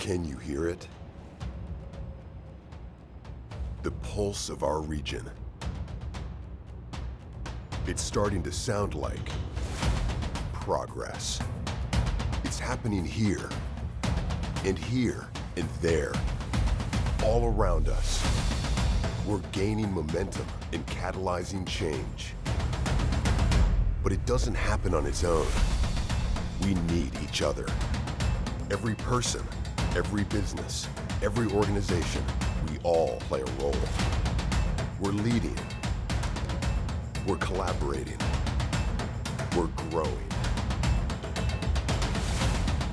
Can you hear it? The pulse of our region. It's starting to sound like progress. It's happening here, and here, and there, all around us. We're gaining momentum and catalyzing change. But it doesn't happen on its own. We need each other. Every person, every business, every organization, we all play a role. We're leading. We're collaborating. We're growing.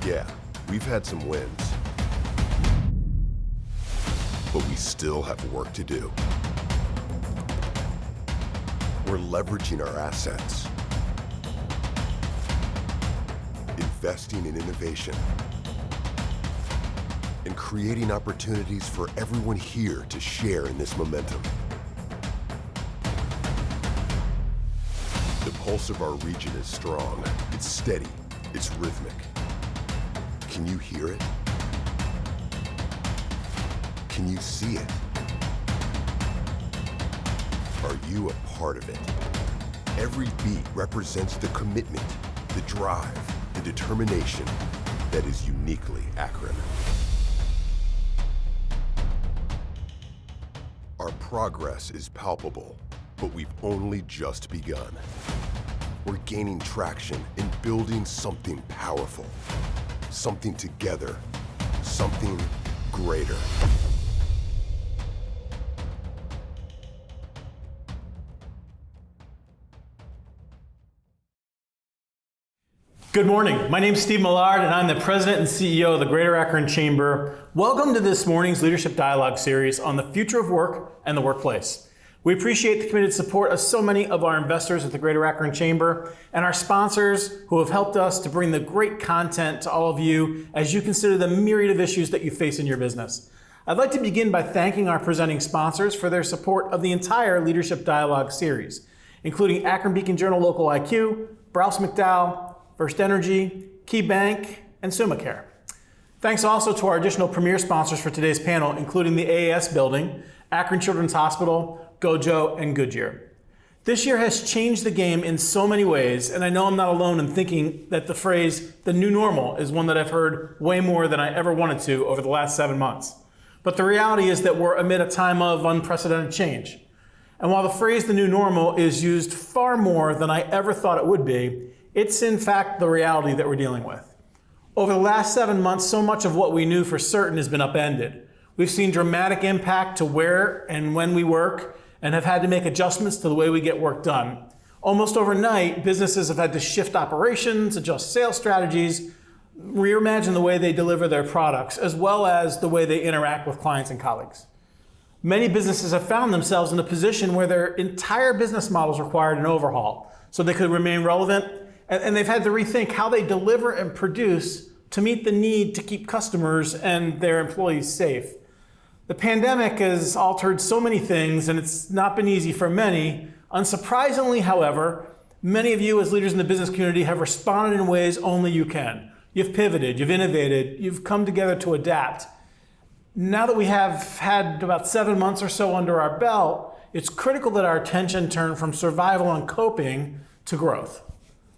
Yeah, we've had some wins, but we still have work to do. We're leveraging our assets, investing in innovation, and creating opportunities for everyone here to share in this momentum. The pulse of our region is strong, it's steady, it's rhythmic. Can you hear it? Can you see it? Are you a part of it? Every beat represents the commitment, the drive, the determination that is uniquely Akron. Our progress is palpable, but we've only just begun. We're gaining traction and building something powerful, something together, something greater. Good morning. My name is Steve Millard, and I'm the President and CEO of the Greater Akron Chamber. Welcome to this morning's Leadership Dialogue series on the future of work and the workplace. We appreciate the committed support of so many of our investors at the Greater Akron Chamber and our sponsors who have helped us to bring the great content to all of you as you consider the myriad of issues that you face in your business. I'd like to begin by thanking our presenting sponsors for their support of the entire Leadership Dialogue series, including Akron Beacon Journal Local IQ, Browse McDowell, First Energy, Key Bank, and SummaCare. Thanks also to our additional premier sponsors for today's panel, including the AAS Building, Akron Children's Hospital, Gojo, and Goodyear. This year has changed the game in so many ways, and I know I'm not alone in thinking that the phrase, the new normal, is one that I've heard way more than I ever wanted to over the last 7 months. But the reality is that we're amid a time of unprecedented change. And while the phrase, the new normal, is used far more than I ever thought it would be, it's in fact the reality that we're dealing with. Over the last 7 months, so much of what we knew for certain has been upended. We've seen dramatic impact to where and when we work and have had to make adjustments to the way we get work done. Almost overnight, businesses have had to shift operations, adjust sales strategies, reimagine the way they deliver their products, as well as the way they interact with clients and colleagues. Many businesses have found themselves in a position where their entire business models required an overhaul so they could remain relevant, and they've had to rethink how they deliver and produce to meet the need to keep customers and their employees safe. The pandemic has altered so many things, and it's not been easy for many. Unsurprisingly, however, many of you as leaders in the business community have responded in ways only you can. You've pivoted, you've innovated, you've come together to adapt. Now that we have had about 7 months or so under our belt, it's critical that our attention turn from survival and coping to growth.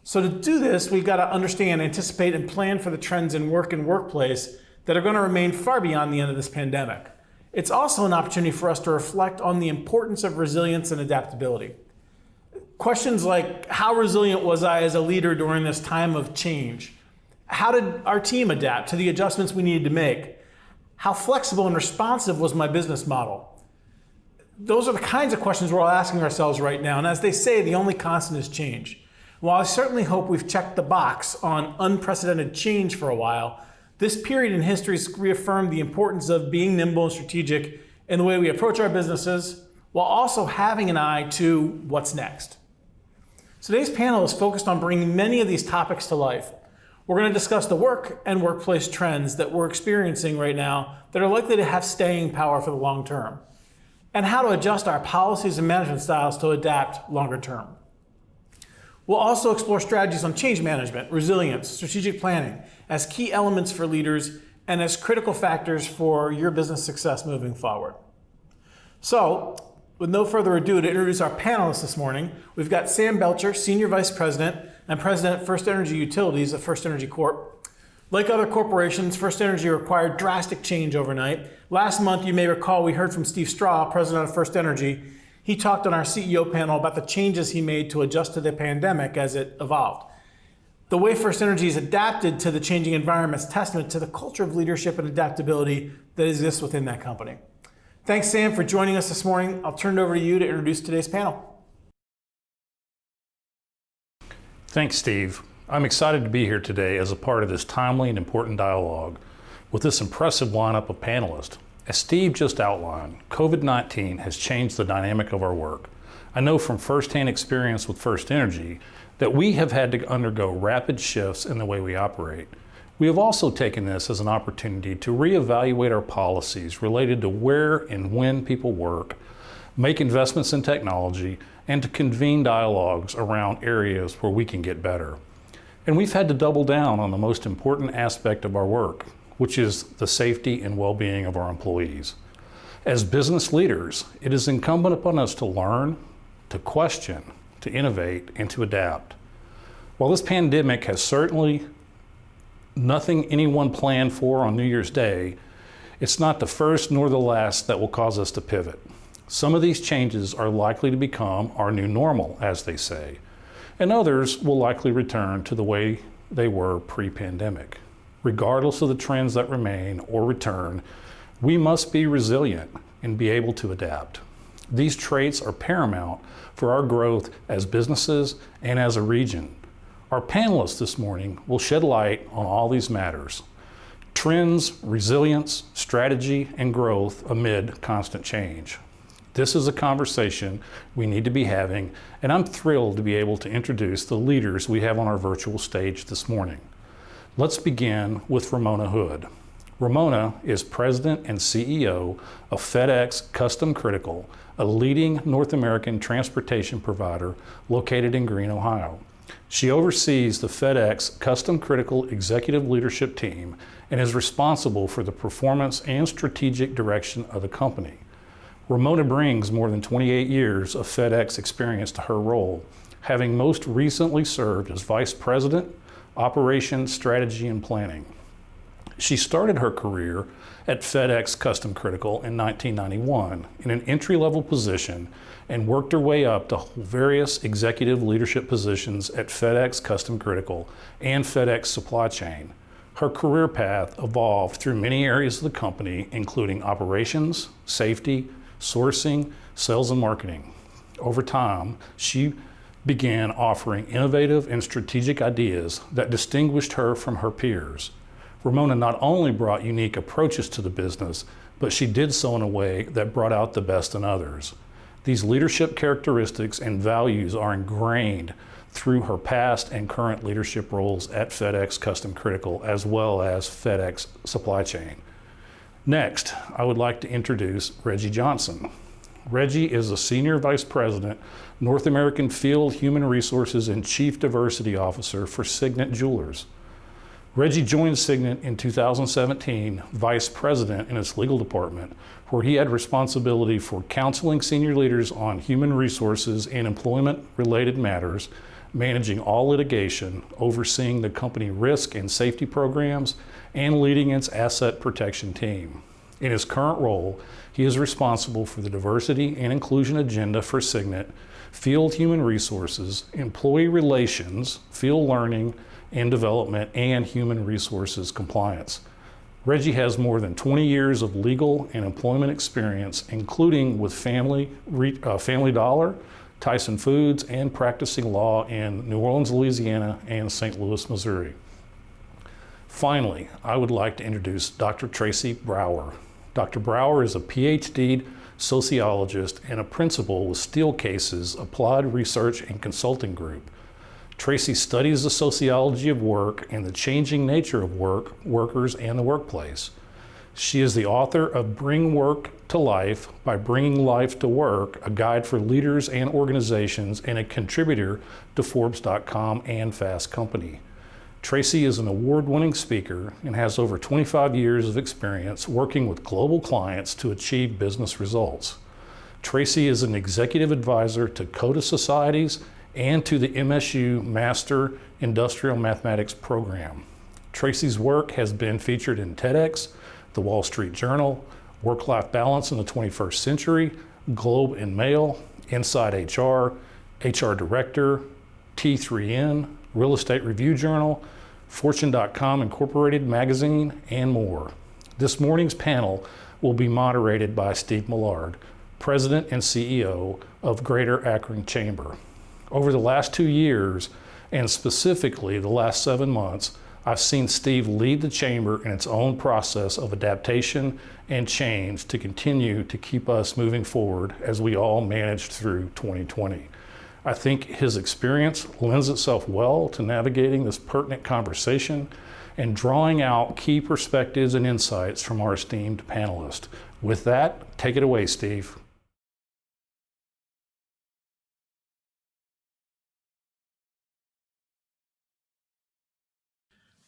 So to do this, we've got to understand, anticipate, and plan for the trends in work and workplace that are going to remain far beyond the end of this pandemic. It's also an opportunity for us to reflect on the importance of resilience and adaptability. Questions like, how resilient was I as a leader during this time of change? How did our team adapt to the adjustments we needed to make? How flexible and responsive was my business model? Those are the kinds of questions we're all asking ourselves right now. And as they say, the only constant is change. While I certainly hope we've checked the box on unprecedented change for a while, this period in history has reaffirmed the importance of being nimble and strategic in the way we approach our businesses, while also having an eye to what's next. Today's panel is focused on bringing many of these topics to life. We're going to discuss the work and workplace trends that we're experiencing right now that are likely to have staying power for the long term, and how to adjust our policies and management styles to adapt longer term. We'll also explore strategies on change management, resilience, strategic planning as key elements for leaders and as critical factors for your business success moving forward. So, with no further ado, to introduce our panelists this morning, we've got Sam Belcher, Senior Vice President and President of First Energy Utilities at First Energy Corp. Like other corporations, First Energy required drastic change overnight. Last month, you may recall, we heard from Steve Straw, President of First Energy. He talked on our CEO panel about the changes he made to adjust to the pandemic as it evolved. The way First Energy has adapted to the changing environment is testament to the culture of leadership and adaptability that exists within that company. Thanks, Sam, for joining us this morning. I'll turn it over to you to introduce today's panel. Thanks, Steve. I'm excited to be here today as a part of this timely and important dialogue with this impressive lineup of panelists. As Steve just outlined, COVID-19 has changed the dynamic of our work. I know from firsthand experience with First Energy that we have had to undergo rapid shifts in the way we operate. We have also taken this as an opportunity to reevaluate our policies related to where and when people work, make investments in technology, and to convene dialogues around areas where we can get better. And we've had to double down on the most important aspect of our work, which is the safety and well-being of our employees. As business leaders, it is incumbent upon us to learn, to question, to innovate, and to adapt. While this pandemic has certainly nothing anyone planned for on New Year's Day, it's not the first nor the last that will cause us to pivot. Some of these changes are likely to become our new normal, as they say, and others will likely return to the way they were pre-pandemic. Regardless of the trends that remain or return, we must be resilient and be able to adapt. These traits are paramount for our growth as businesses and as a region. Our panelists this morning will shed light on all these matters: trends, resilience, strategy, and growth amid constant change. This is a conversation we need to be having, and I'm thrilled to be able to introduce the leaders we have on our virtual stage this morning. Let's begin with Ramona Hood. Ramona is President and CEO of FedEx Custom Critical, a leading North American transportation provider located in Greene, Ohio. She oversees the FedEx Custom Critical Executive Leadership Team and is responsible for the performance and strategic direction of the company. Ramona brings more than 28 years of FedEx experience to her role, having most recently served as Vice President, Operations, Strategy, and Planning. She started her career at FedEx Custom Critical in 1991 in an entry-level position and worked her way up to various executive leadership positions at FedEx Custom Critical and FedEx Supply Chain. Her career path evolved through many areas of the company, including operations, safety, sourcing, sales, and marketing. Over time, she began offering innovative and strategic ideas that distinguished her from her peers. Ramona not only brought unique approaches to the business, but she did so in a way that brought out the best in others. These leadership characteristics and values are ingrained through her past and current leadership roles at FedEx Custom Critical, as well as FedEx Supply Chain. Next, I would like to introduce Reggie Johnson. Reggie is a Senior Vice President, North American Field Human Resources and Chief Diversity Officer for Signet Jewelers. Reggie joined Signet in 2017, Vice President in its legal department, where he had responsibility for counseling senior leaders on human resources and employment-related matters, managing all litigation, overseeing the company risk and safety programs, and leading its asset protection team. In his current role, he is responsible for the diversity and inclusion agenda for Signet, field human resources, employee relations, field learning and development, and human resources compliance. Reggie has more than 20 years of legal and employment experience, including with Family Dollar, Tyson Foods, and practicing law in New Orleans, Louisiana, and St. Louis, Missouri. Finally, I would like to introduce Dr. Tracy Brower. Dr. Brower is a PhD sociologist and a principal with Steelcase's Applied Research and Consulting Group. Tracy studies the sociology of work and the changing nature of workers, and the workplace. She is the author of Bring Work to Life by Bringing Life to Work, a guide for leaders and organizations, and a contributor to Forbes.com and Fast Company. Tracy is an award-winning speaker and has over 25 years of experience working with global clients to achieve business results. Tracy is an executive advisor to CODA societies and to the MSU Master Industrial Mathematics program. Tracy's work has been featured in TEDx, the Wall Street Journal, Work-Life Balance in the 21st Century, Globe and Mail, Inside HR, HR Director, T3N, Real Estate Review Journal, Fortune.com Incorporated magazine, and more. This morning's panel will be moderated by Steve Millard, President and CEO of Greater Akron Chamber. Over the last 2 years, and specifically the last 7 months, I've seen Steve lead the Chamber in its own process of adaptation and change to continue to keep us moving forward as we all managed through 2020. I think his experience lends itself well to navigating this pertinent conversation and drawing out key perspectives and insights from our esteemed panelists. With that, take it away, Steve.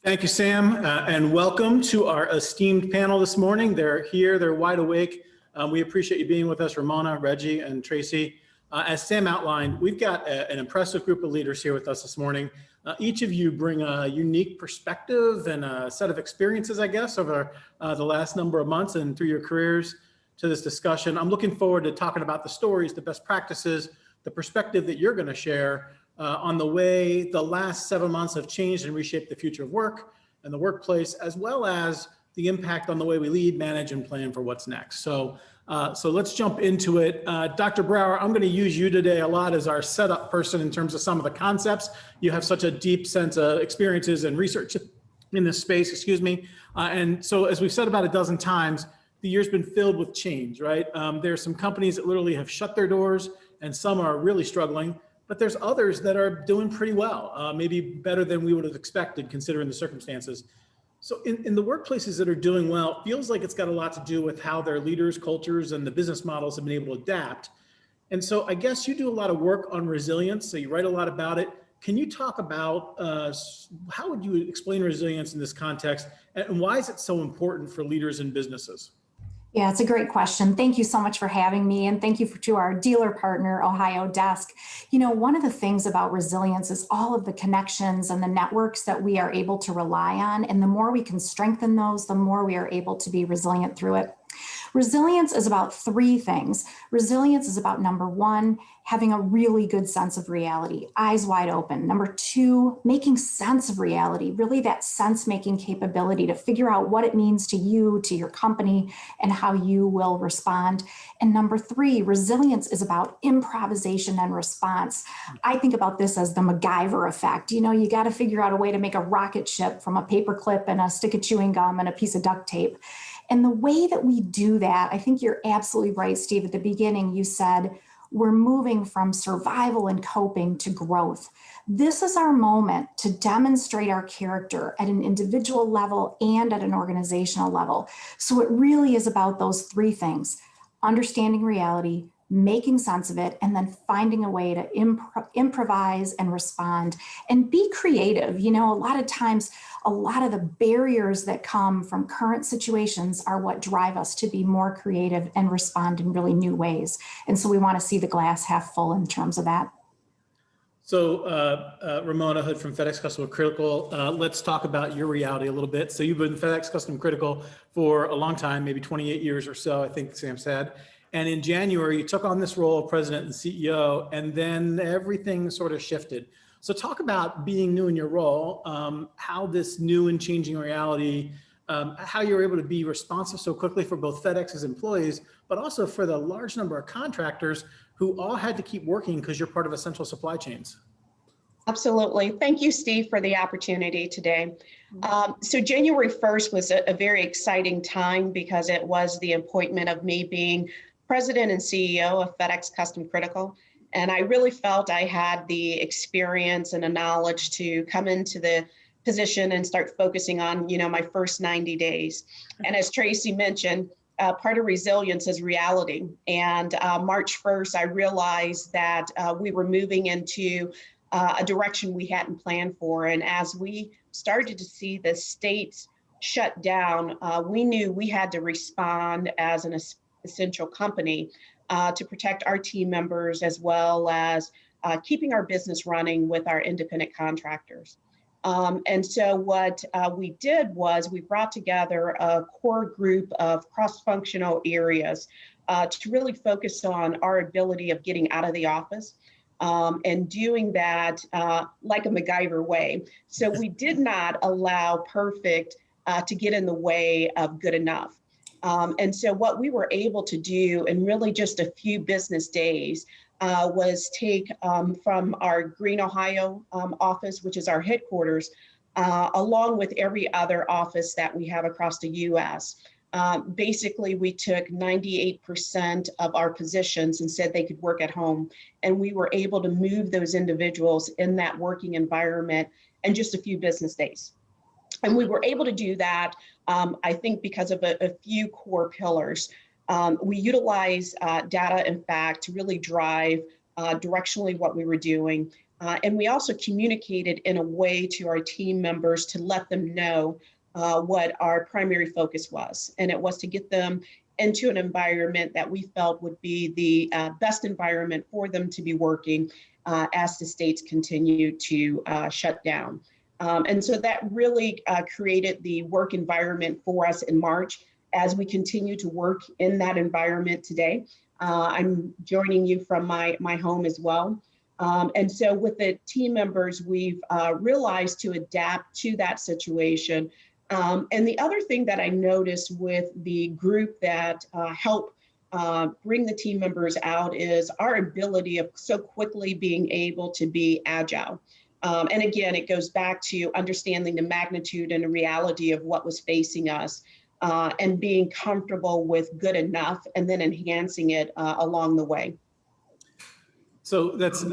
Thank you, Sam, and welcome to our esteemed panel this morning. They're here, they're wide awake. We appreciate you being with us, Ramona, Reggie, and Tracy. As Sam outlined, we've got an impressive group of leaders here with us this morning. Each of you bring a unique perspective and a set of experiences, I guess, over the last number of months and through your careers to this discussion. I'm looking forward to talking about the stories, the best practices, the perspective that you're going to share on the way the last 7 months have changed and reshaped the future of work and the workplace, as well as the impact on the way we lead, manage, and plan for what's next. So let's jump into it. Dr. Brower, I'm going to use you today a lot as our setup person in terms of some of the concepts. You have such a deep sense of experiences and research in this space, and so as we've said about a dozen times, the year's been filled with change, right? There's some companies that literally have shut their doors and some are really struggling, but there's others that are doing pretty well, maybe better than we would have expected considering the circumstances. So in the workplaces that are doing well, it feels like it's got a lot to do with how their leaders, cultures, and the business models have been able to adapt. And so I guess you do a lot of work on resilience, so you write a lot about it. Can you talk about how would you explain resilience in this context, and why is it so important for leaders and businesses? Yeah, it's a great question. Thank you so much for having me, and thank you to our dealer partner, Ohio Desk. You know, one of the things about resilience is all of the connections and the networks that we are able to rely on, and the more we can strengthen those, the more we are able to be resilient through it. Resilience is about three things. Resilience is about, number one, having a really good sense of reality, eyes wide open. Number two, making sense of reality, really that sense-making capability to figure out what it means to you, to your company, and how you will respond. And number three, resilience is about improvisation and response. I think about this as the MacGyver effect. You know, you got to figure out a way to make a rocket ship from a paper clip and a stick of chewing gum and a piece of duct tape. And the way that we do that, I think you're absolutely right, Steve. At the beginning, you said we're moving from survival and coping to growth. This is our moment to demonstrate our character at an individual level and at an organizational level. So it really is about those three things: understanding reality, making sense of it, and then finding a way to improvise and respond and be creative. You know, a lot of times, a lot of the barriers that come from current situations are what drive us to be more creative and respond in really new ways. And so we want to see the glass half full in terms of that. So Ramona Hood from FedEx Customer Critical, let's talk about your reality a little bit. So you've been FedEx Customer Critical for a long time, maybe 28 years or so, I think Sam said. And in January, you took on this role of president and CEO, and then everything sort of shifted. So talk about being new in your role, how this new and changing reality, how you're able to be responsive so quickly for both FedEx's employees, but also for the large number of contractors who all had to keep working because you're part of essential supply chains. Absolutely. Thank you, Steve, for the opportunity today. So January 1st was a very exciting time because it was the appointment of me being president and CEO of FedEx Custom Critical. And I really felt I had the experience and the knowledge to come into the position and start focusing on, my first 90 days. And as Tracy mentioned, part of resilience is reality. And March 1st, I realized that we were moving into a direction we hadn't planned for. And as we started to see the states shut down, we knew we had to respond as an essential company to protect our team members, as well as keeping our business running with our independent contractors. And so what we did was we brought together a core group of cross-functional areas to really focus on our ability of getting out of the office and doing that like a MacGyver way. So we did not allow perfect to get in the way of good enough. And so what we were able to do in really just a few business days was take from our Green, Ohio office, which is our headquarters, along with every other office that we have across the US. Basically, we took 98% of our positions and said they could work at home. And we were able to move those individuals in that working environment in just a few business days. And we were able to do that, I think, because of a few core pillars. We utilize data, in fact, to really drive directionally what we were doing. And we also communicated in a way to our team members to let them know what our primary focus was. And it was to get them into an environment that we felt would be the best environment for them to be working as the states continue to shut down. And so that really created the work environment for us in March. As we continue to work in that environment today, I'm joining you from my home as well. And so with the team members, we've realized to adapt to that situation. And the other thing that I noticed with the group that helped bring the team members out is our ability of so quickly being able to be agile. And again, it goes back to understanding the magnitude and the reality of what was facing us and being comfortable with good enough and then enhancing it along the way. So that's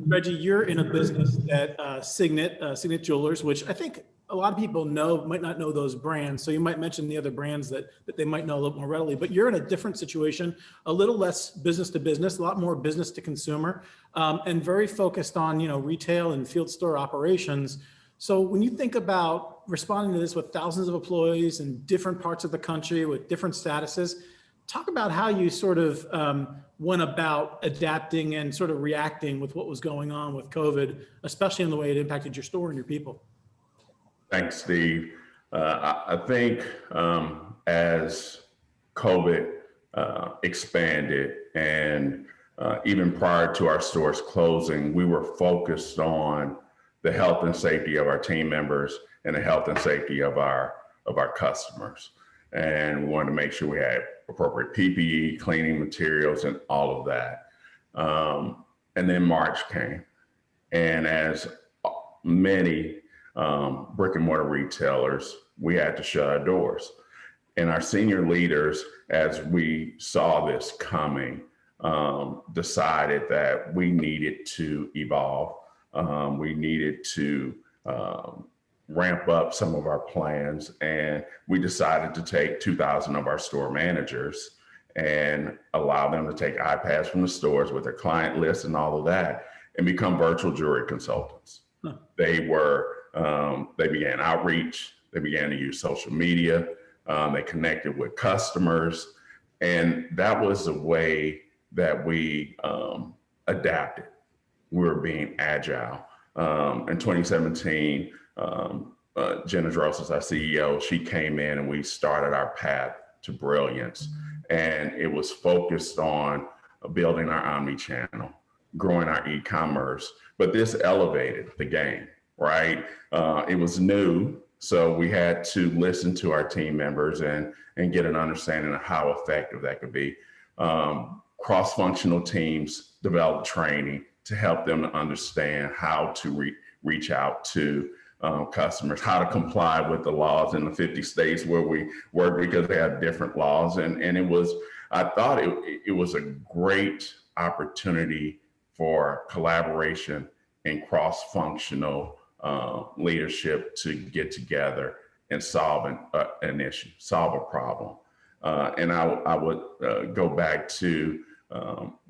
Reggie, you're in a business at Signet Jewelers, which I think a lot of people know, might not know those brands. So you might mention the other brands that they might know a little more readily, but you're in a different situation, a little less business to business, a lot more business to consumer, and very focused on, retail and field store operations. So when you think about responding to this with thousands of employees in different parts of the country with different statuses, talk about how you sort of went about adapting and sort of reacting with what was going on with COVID, especially in the way it impacted your store and your people. Thanks, Steve. I think as COVID expanded and even prior to our stores closing, we were focused on the health and safety of our team members and the health and safety of our customers. And we wanted to make sure we had appropriate PPE, cleaning materials, and all of that. And then March came, and as many brick and mortar retailers, we had to shut our doors. And our senior leaders, as we saw this coming, decided that we needed to evolve. We needed to ramp up some of our plans. And we decided to take 2,000 of our store managers and allow them to take iPads from the stores with their client lists and all of that and become virtual jewelry consultants. Huh. They began outreach. They began to use social media. They connected with customers. And that was the way that we adapted. We were being agile. In 2017, Jenna Dross, our CEO, she came in and we started our path to brilliance. And it was focused on building our omni-channel, growing our e-commerce, but this elevated the game, right? It was new, so we had to listen to our team members and get an understanding of how effective that could be. Cross-functional teams developed training to help them to understand how to reach out to customers, how to comply with the laws in the 50 states where we work, because they have different laws. And it was, I thought it was a great opportunity for collaboration and cross-functional leadership to get together and solve an issue, solve a problem. And I would go back to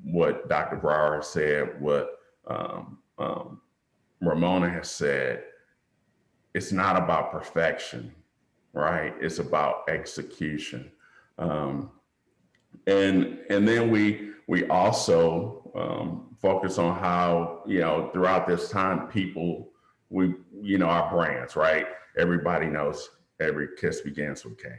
what Dr. Brower said, what Ramona has said, it's not about perfection, right? It's about execution. And then we also focus on how, throughout this time, people, our brands, right? Everybody knows every kiss begins with K.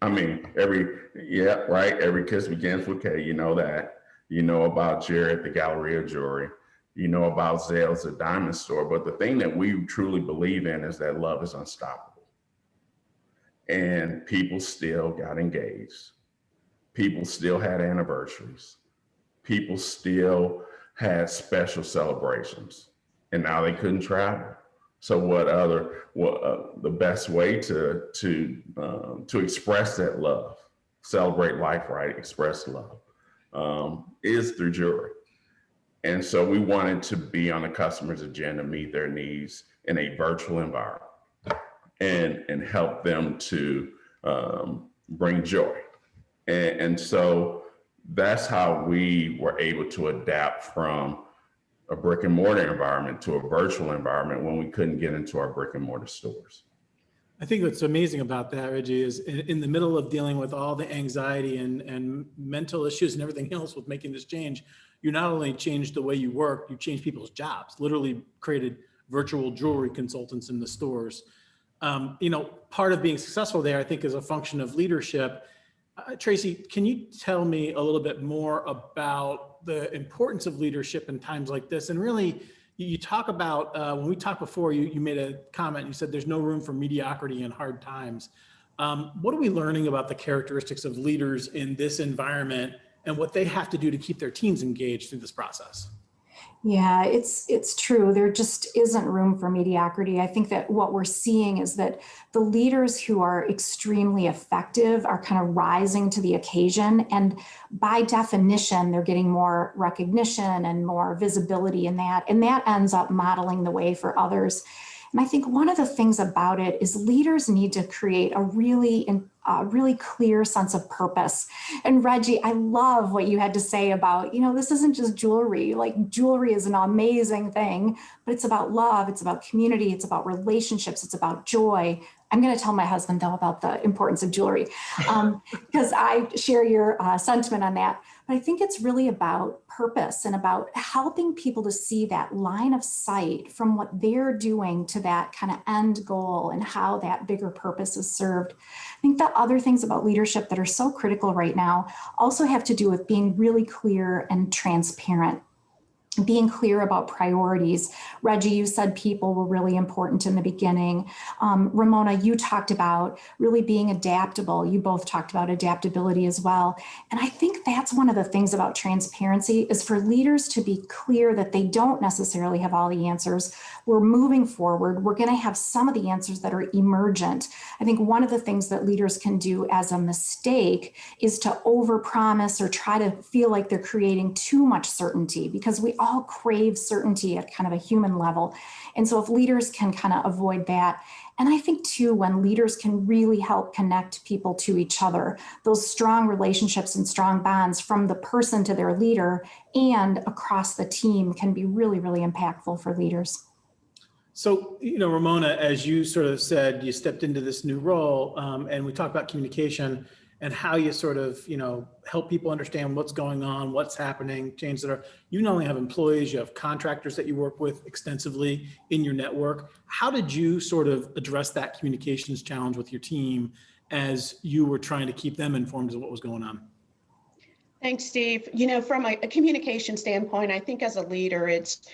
I mean, every kiss begins with K. You know that. You know about Jared, the Galleria Jewelry. You know about Zales, the diamond store. But the thing that we truly believe in is that love is unstoppable. And people still got engaged. People still had anniversaries. People still had special celebrations. And now they couldn't travel. So the best way to express that love, celebrate life, right? Express love, is through jewelry. And so we wanted to be on the customer's agenda, meet their needs in a virtual environment and help them to bring joy. And so that's how we were able to adapt from a brick and mortar environment to a virtual environment when we couldn't get into our brick and mortar stores. I think what's amazing about that, Reggie, is in the middle of dealing with all the anxiety and mental issues and everything else with making this change, you not only changed the way you work, you changed people's jobs, literally created virtual jewelry consultants in the stores. Part of being successful there, I think, is a function of leadership. Tracy, can you tell me a little bit more about the importance of leadership in times like this? And really, you talk about, when we talked before, you made a comment, you said there's no room for mediocrity in hard times. What are we learning about the characteristics of leaders in this environment and what they have to do to keep their teams engaged through this process? Yeah, it's true. There just isn't room for mediocrity. I think that what we're seeing is that the leaders who are extremely effective are kind of rising to the occasion. And by definition, they're getting more recognition and more visibility in that. And that ends up modeling the way for others. And I think one of the things about it is leaders need to create a really clear sense of purpose. And Reggie, I love what you had to say about, this isn't just jewelry. Like, jewelry is an amazing thing, but it's about love, it's about community, it's about relationships, it's about joy. I'm going to tell my husband, though, about the importance of jewelry, because I share your sentiment on that. But I think it's really about purpose and about helping people to see that line of sight from what they're doing to that kind of end goal and how that bigger purpose is served. I think the other things about leadership that are so critical right now also have to do with being really clear and transparent. Being clear about priorities. Reggie, you said people were really important in the beginning. Ramona, you talked about really being adaptable. You both talked about adaptability as well. And I think that's one of the things about transparency is for leaders to be clear that they don't necessarily have all the answers. We're moving forward. We're going to have some of the answers that are emergent. I think one of the things that leaders can do as a mistake is to overpromise or try to feel like they're creating too much certainty, because we all crave certainty at kind of a human level. And so if leaders can kind of avoid that, and I think too, when leaders can really help connect people to each other, those strong relationships and strong bonds from the person to their leader and across the team can be really, really impactful for leaders. So, Ramona, as you sort of said, you stepped into this new role, and we talked about communication and how you sort of, help people understand what's going on, what's happening, change that are, you not only have employees, you have contractors that you work with extensively in your network. How did you sort of address that communications challenge with your team as you were trying to keep them informed of what was going on? Thanks, Steve. From a communication standpoint, I think as a leader, it's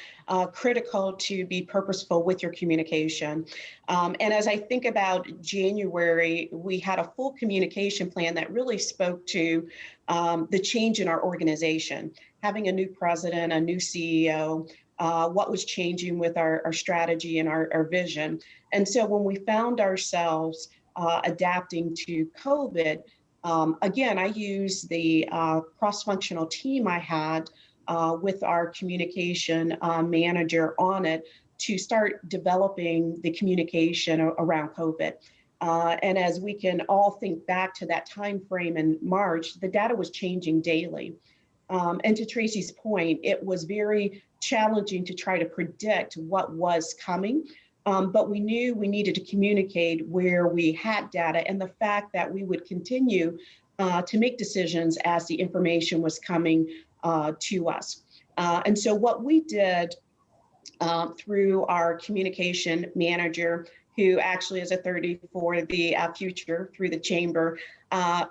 critical to be purposeful with your communication. And as I think about January, we had a full communication plan that really spoke to the change in our organization, having a new president, a new CEO, what was changing with our strategy and our vision. And so when we found ourselves adapting to COVID, again, I used the cross-functional team I had with our communication manager on it to start developing the communication around COVID. And as we can all think back to that time frame in March, the data was changing daily. And to Tracy's point, it was very challenging to try to predict what was coming. But we knew we needed to communicate where we had data and the fact that we would continue to make decisions as the information was coming to us. And so what we did through our communication manager, who actually is a 30 for the future through the chamber,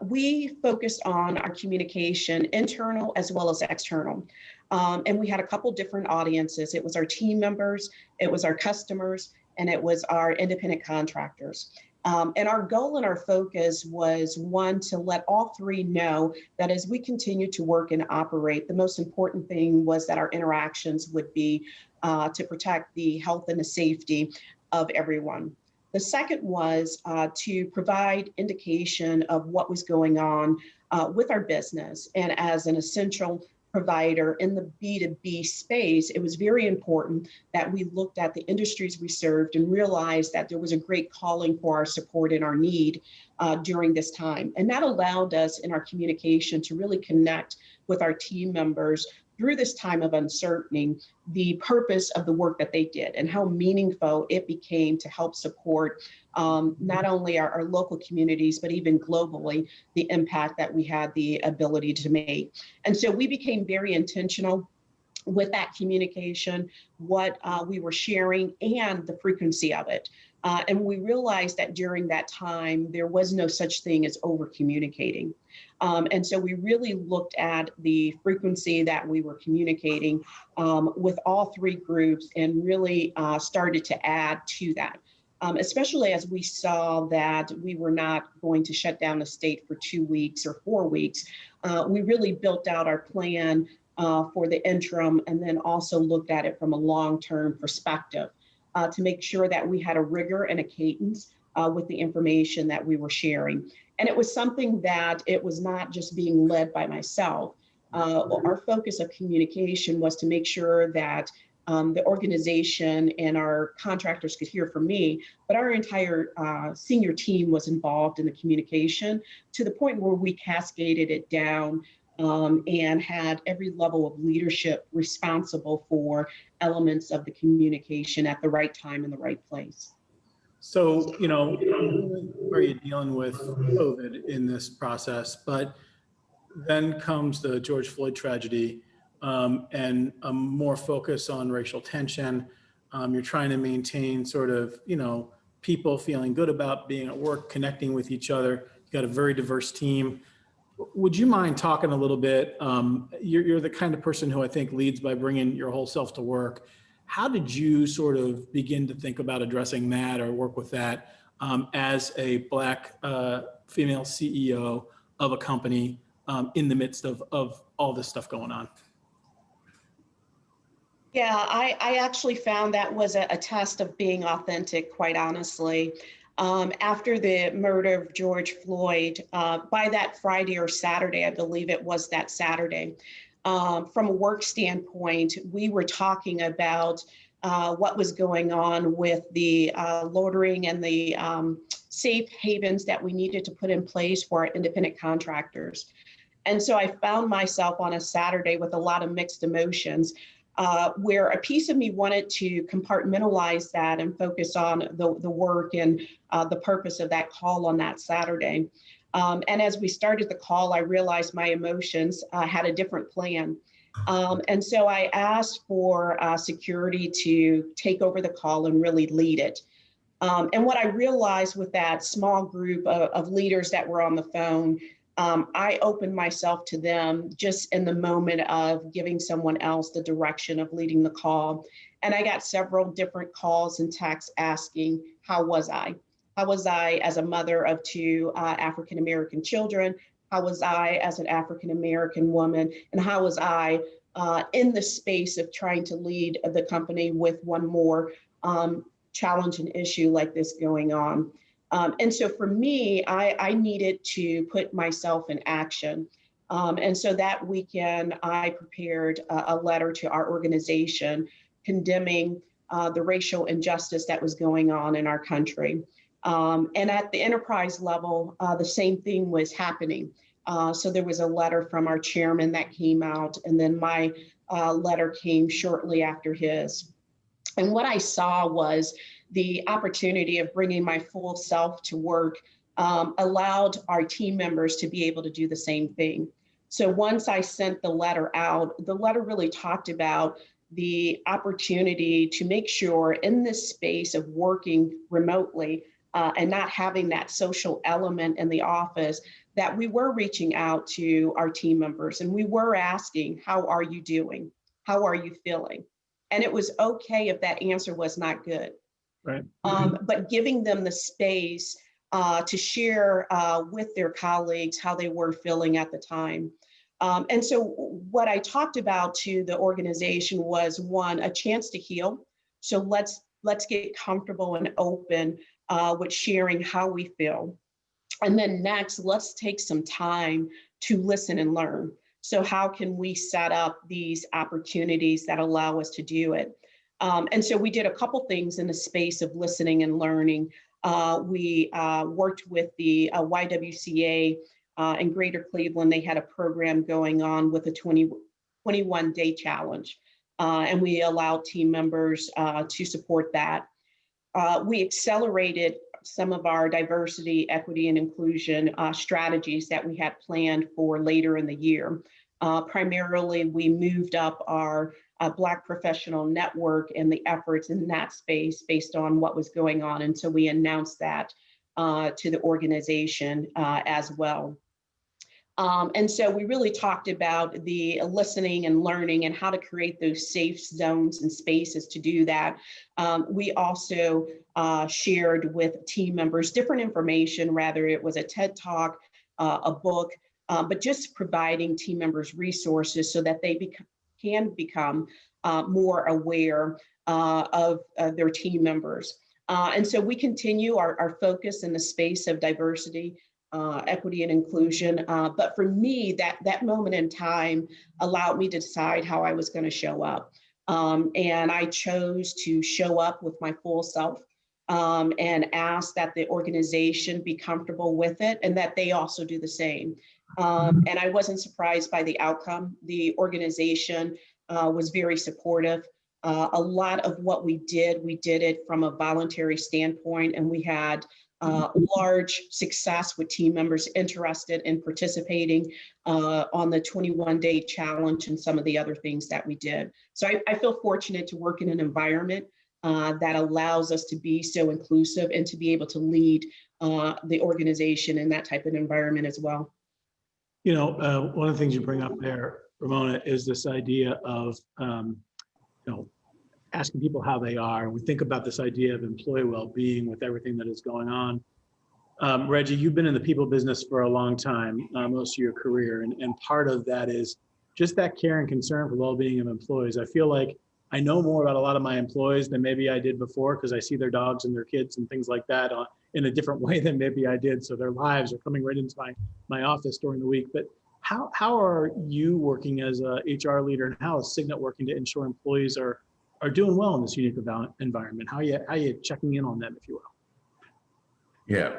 we focused on our communication, internal as well as external. And we had a couple different audiences. It was our team members, it was our customers, and it was our independent contractors. And our goal and our focus was, one, to let all three know that as we continue to work and operate, the most important thing was that our interactions would be to protect the health and the safety of everyone. The second was to provide indication of what was going on with our business. And as an essential provider in the B2B space, it was very important that we looked at the industries we served and realized that there was a great calling for our support and our need during this time. And that allowed us in our communication to really connect with our team members through this time of uncertainty, the purpose of the work that they did and how meaningful it became to help support not only our local communities, but even globally, the impact that we had the ability to make. And so we became very intentional with that communication, what we were sharing and the frequency of it. And we realized that during that time, there was no such thing as over communicating. And so we really looked at the frequency that we were communicating with all three groups and really started to add to that. Especially as we saw that we were not going to shut down the state for 2 weeks or 4 weeks. We really built out our plan for the interim and then also looked at it from a long-term perspective to make sure that we had a rigor and a cadence with the information that we were sharing. And it was something that it was not just being led by myself. Our focus of communication was to make sure that the organization and our contractors could hear from me, but our entire senior team was involved in the communication to the point where we cascaded it down and had every level of leadership responsible for elements of the communication at the right time in the right place. So, are you dealing with COVID in this process? But then comes the George Floyd tragedy and a more focus on racial tension. You're trying to maintain sort of, people feeling good about being at work, connecting with each other. You've got a very diverse team. Would you mind talking a little bit? You're the kind of person who I think leads by bringing your whole self to work. How did you sort of begin to think about addressing that or work with that as a Black female CEO of a company in the midst of all this stuff going on? Yeah, I actually found that was a test of being authentic, quite honestly. After the murder of George Floyd, by that Friday or Saturday, I believe it was that Saturday, from a work standpoint, we were talking about what was going on with the loitering and the safe havens that we needed to put in place for our independent contractors. And so I found myself on a Saturday with a lot of mixed emotions, where a piece of me wanted to compartmentalize that and focus on the work and the purpose of that call on that Saturday. And as we started the call, I realized my emotions had a different plan. And so I asked for security to take over the call and really lead it. And what I realized with that small group of leaders that were on the phone, I opened myself to them just in the moment of giving someone else the direction of leading the call. And I got several different calls and texts asking, how was I? How was I as a mother of 2 African-American children? How was I as an African-American woman? And how was I in the space of trying to lead the company with one more challenge and issue like this going on? And so for me, I needed to put myself in action. And so that weekend, I prepared a letter to our organization condemning the racial injustice that was going on in our country. And at the enterprise level, the same thing was happening. So there was a letter from our chairman that came out, and then my letter came shortly after his. And what I saw was the opportunity of bringing my full self to work allowed our team members to be able to do the same thing. So once I sent the letter out, the letter really talked about the opportunity to make sure in this space of working remotely and not having that social element in the office, that we were reaching out to our team members and we were asking, how are you doing? How are you feeling? And it was okay if that answer was not good. Right. But giving them the space to share with their colleagues how they were feeling at the time. And so what I talked about to the organization was, one, a chance to heal. So let's get comfortable and open with sharing how we feel. And then next, let's take some time to listen and learn. So how can we set up these opportunities that allow us to do it? And so we did a couple things in the space of listening and learning. We worked with the YWCA in Greater Cleveland. They had a program going on with a 21-day challenge. And we allowed team members to support that. We accelerated some of our diversity, equity, and inclusion strategies that we had planned for later in the year. Primarily, we moved up our Black professional network and the efforts in that space based on what was going on. And so we announced that to the organization as well. And so we really talked about the listening and learning and how to create those safe zones and spaces to do that. We also shared with team members different information, whether it was a TED Talk, a book, but just providing team members resources so that they can become more aware of their team members. And so we continue our focus in the space of diversity, equity, and inclusion. But for me, that moment in time allowed me to decide how I was going to show up. And I chose to show up with my full self and ask that the organization be comfortable with it and that they also do the same. And I wasn't surprised by the outcome. The organization was very supportive. A lot of what we did it from a voluntary standpoint, and we had large success with team members interested in participating on the 21-day challenge and some of the other things that we did. So I feel fortunate to work in an environment that allows us to be so inclusive and to be able to lead the organization in that type of environment as well. You know, one of the things you bring up there, Ramona, is this idea of, asking people how they are. We think about this idea of employee well-being with everything that is going on. Reggie, you've been in the people business for a long time, most of your career, and part of that is just that care and concern for well-being of employees. I feel like I know more about a lot of my employees than maybe I did before because I see their dogs and their kids and things like that in a different way than maybe I did. So their lives are coming right into my office during the week. But how are you working as a HR leader, and how is Signet working to ensure employees are doing well in this unique environment? How are you checking in on them, if you will? Yeah,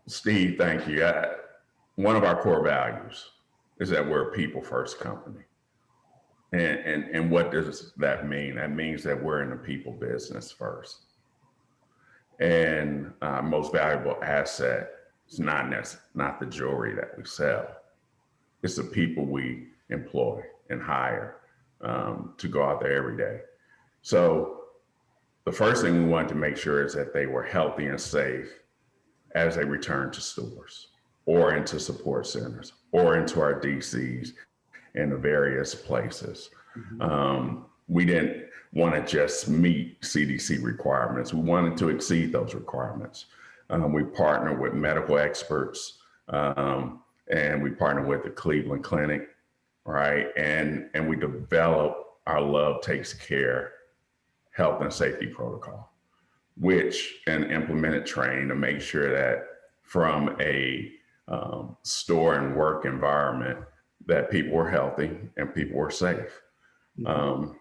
Steve, thank you. One of our core values is that we're a people first company. And what does that mean? That means that we're in the people business first. And our most valuable asset is not the jewelry that we sell. It's the people we employ and hire to go out there every day. So the first thing we wanted to make sure is that they were healthy and safe as they return to stores or into support centers or into our DCs and the various places. Mm-hmm. We didn't want to just meet CDC requirements. We wanted to exceed those requirements. We partnered with medical experts and we partnered with the Cleveland Clinic, right? And we developed our Love Takes Care health and safety protocol, which and implemented training to make sure that from a store and work environment that people were healthy and people were safe. Mm-hmm.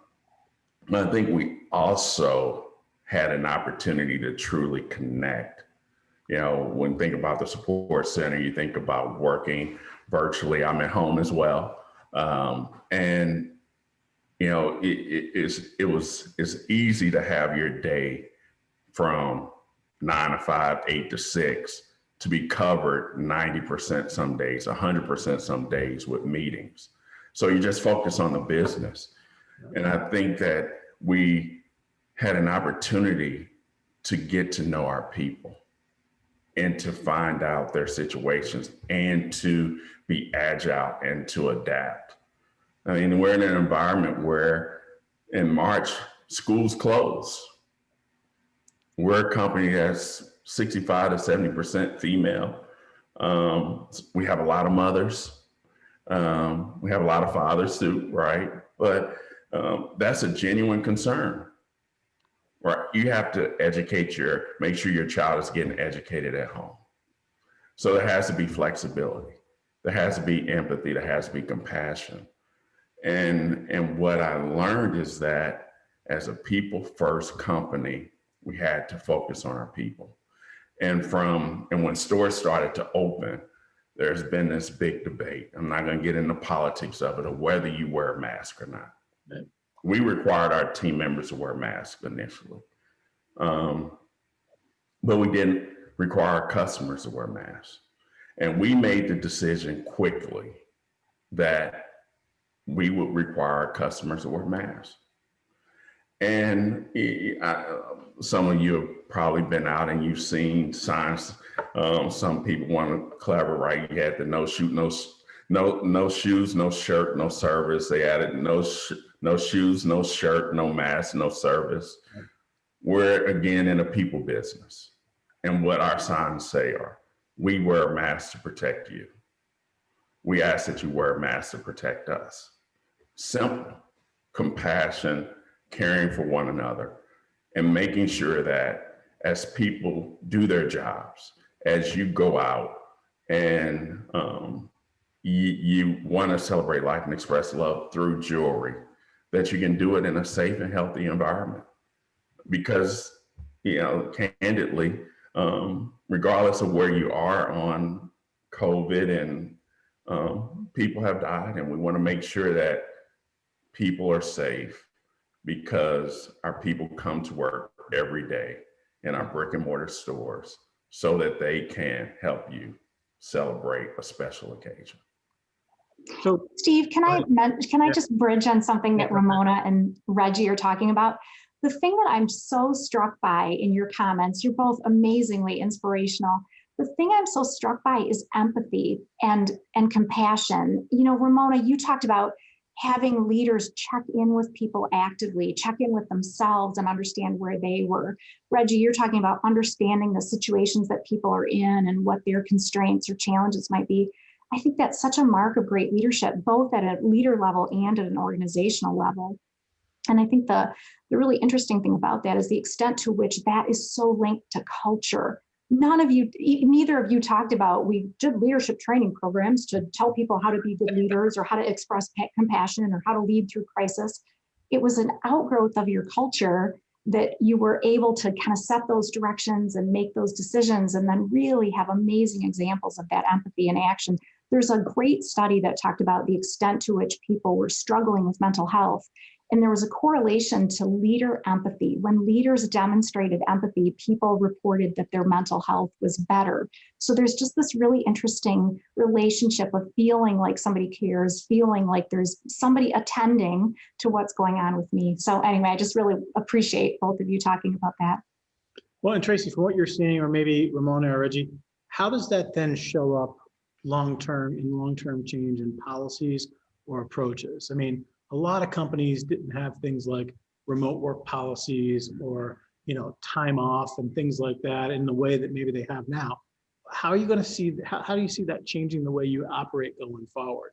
I think we also had an opportunity to truly connect. You know, when you think about the support center, you think about working virtually. I'm at home as well. And you know, it's easy to have your day from 9 to 5, 8 to 6 to be covered 90% some days, 100% some days with meetings. So you just focus on the business. And I think that we had an opportunity to get to know our people and to find out their situations and to be agile and to adapt. I mean, we're in an environment where in March, schools close. We're a company that's 65 to 70% female. We have a lot of mothers. We have a lot of fathers too, right? But that's a genuine concern, right? You have to make sure your child is getting educated at home. So there has to be flexibility. There has to be empathy. There has to be compassion. And what I learned is that as a people first company, we had to focus on our people. And when stores started to open, there's been this big debate. I'm not going to get into politics of it, of whether you wear a mask or not. Right. We required our team members to wear masks initially, but we didn't require our customers to wear masks. And we made the decision quickly that we would require our customers to wear masks. And some of you have probably been out and you've seen signs. Some people want to clever, right? You had the no shoes, no shirt, no service. They added no shoes, no shirt, no mask, no service. We're again in a people business. And what our signs say are, we wear a mask to protect you. We ask that you wear a mask to protect us. Simple, compassion, caring for one another, and making sure that as people do their jobs, as you go out and you want to celebrate life and express love through jewelry, that you can do it in a safe and healthy environment. Because, you know, candidly, regardless of where you are on COVID, and people have died, and we want to make sure that people are safe, because our people come to work every day in our brick and mortar stores so that they can help you celebrate a special occasion. So, Steve, can I just bridge on something that Ramona and Reggie are talking about? The thing that I'm so struck by in your comments, you're both amazingly inspirational. The thing I'm so struck by is empathy and compassion. You know, Ramona, you talked about having leaders check in with people actively, check in with themselves and understand where they were. Reggie, you're talking about understanding the situations that people are in and what their constraints or challenges might be. I think that's such a mark of great leadership, both at a leader level and at an organizational level. And I think the really interesting thing about that is the extent to which that is so linked to culture. Neither of you talked about, we did leadership training programs to tell people how to be good leaders or how to express compassion or how to lead through crisis. It was an outgrowth of your culture that you were able to kind of set those directions and make those decisions and then really have amazing examples of that empathy in action. There's a great study that talked about the extent to which people were struggling with mental health. And there was a correlation to leader empathy. When leaders demonstrated empathy, people reported that their mental health was better. So there's just this really interesting relationship of feeling like somebody cares, feeling like there's somebody attending to what's going on with me. So anyway, I just really appreciate both of you talking about that. Well, and Tracy, from what you're seeing, or maybe Ramona or Reggie, how does that then show up long-term change in policies or approaches? I mean, a lot of companies didn't have things like remote work policies or, time off and things like that in the way that maybe they have now. How are you going to see, how do you see that changing the way you operate going forward?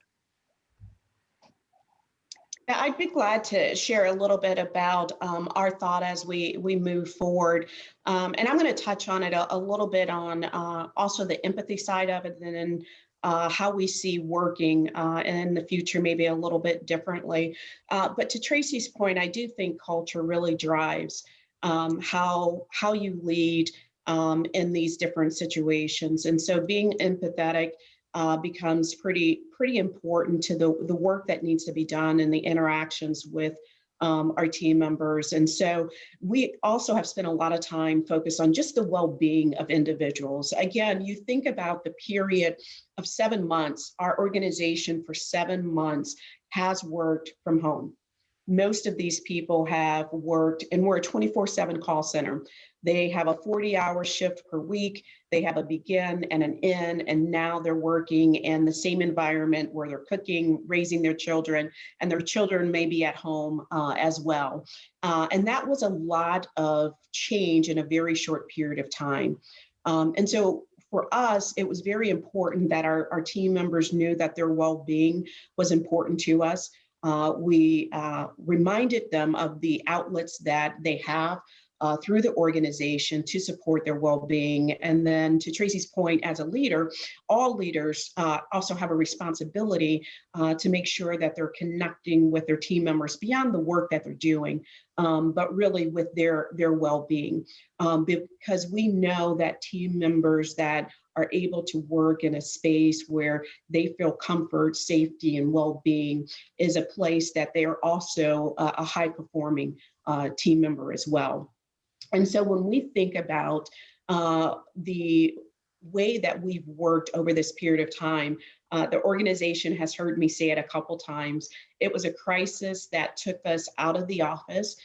I'd be glad to share a little bit about our thought as we move forward. And I'm going to touch on it a little bit on also the empathy side of it, and then how we see working in the future, maybe a little bit differently. But to Tracy's point, I do think culture really drives how you lead in these different situations. And so being empathetic, becomes pretty important to the work that needs to be done and the interactions with our team members. And so we also have spent a lot of time focused on just the well-being of individuals. Again, you think about the period of 7 months, our organization for 7 months has worked from home. Most of these people have worked, and we're a 24/7 call center. They have a 40-hour shift per week. They have a begin and an end, and now they're working in the same environment where they're cooking, raising their children, and their children may be at home as well. And that was a lot of change in a very short period of time. And so for us, it was very important that our team members knew that their well-being was important to us. We reminded them of the outlets that they have through the organization to support their well-being. And then to Tracy's point, as a leader, all leaders also have a responsibility to make sure that they're connecting with their team members beyond the work that they're doing, but really with their well-being. Because we know that team members that are able to work in a space where they feel comfort, safety, and well-being is a place that they are also a high-performing team member as well. And so when we think about the way that we've worked over this period of time, the organization has heard me say it a couple times. It was a crisis that took us out of the office.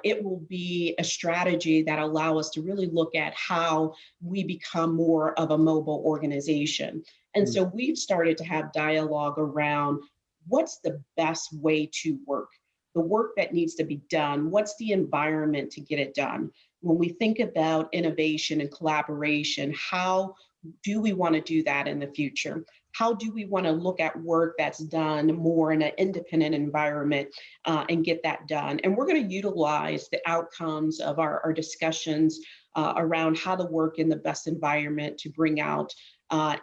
It will be a strategy that allow us to really look at how we become more of a mobile organization. And so we've started to have dialogue around what's the best way to work, the work that needs to be done, what's the environment to get it done. When we think about innovation and collaboration, how do we want to do that in the future? How do we want to look at work that's done more in an independent environment and get that done? And we're going to utilize the outcomes of our discussions around how to work in the best environment to bring out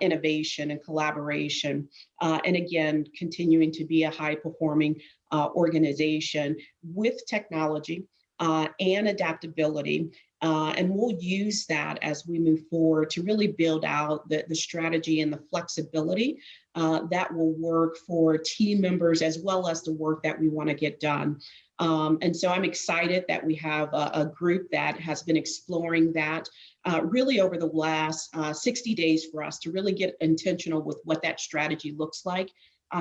innovation and collaboration. And again, continuing to be a high-performing organization with technology and adaptability. And we'll use that as we move forward to really build out the strategy and the flexibility that will work for team members as well as the work that we want to get done. And so I'm excited that we have a group that has been exploring that really over the last 60 days for us to really get intentional with what that strategy looks like.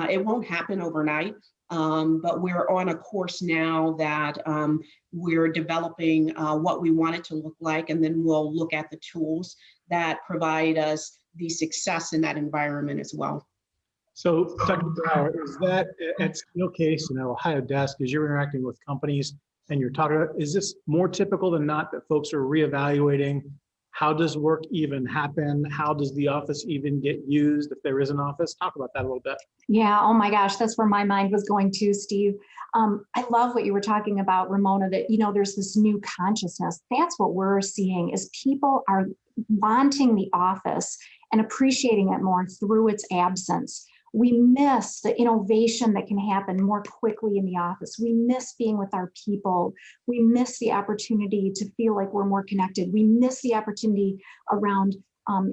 It won't happen overnight. But we're on a course now that we're developing what we want it to look like, and then we'll look at the tools that provide us the success in that environment as well. So, Dr. Brower, is that at Steelcase and Ohio Desk, as you're interacting with companies and you're talking about, is this more typical than not that folks are reevaluating how does work even happen? How does the office even get used if there is an office? Talk about that a little bit. Yeah, oh my gosh, that's where my mind was going to, Steve. I love what you were talking about, Ramona, that, there's this new consciousness. That's what we're seeing is people are wanting the office and appreciating it more through its absence. We miss the innovation that can happen more quickly in the office. We miss being with our people. We miss the opportunity to feel like we're more connected. We miss the opportunity around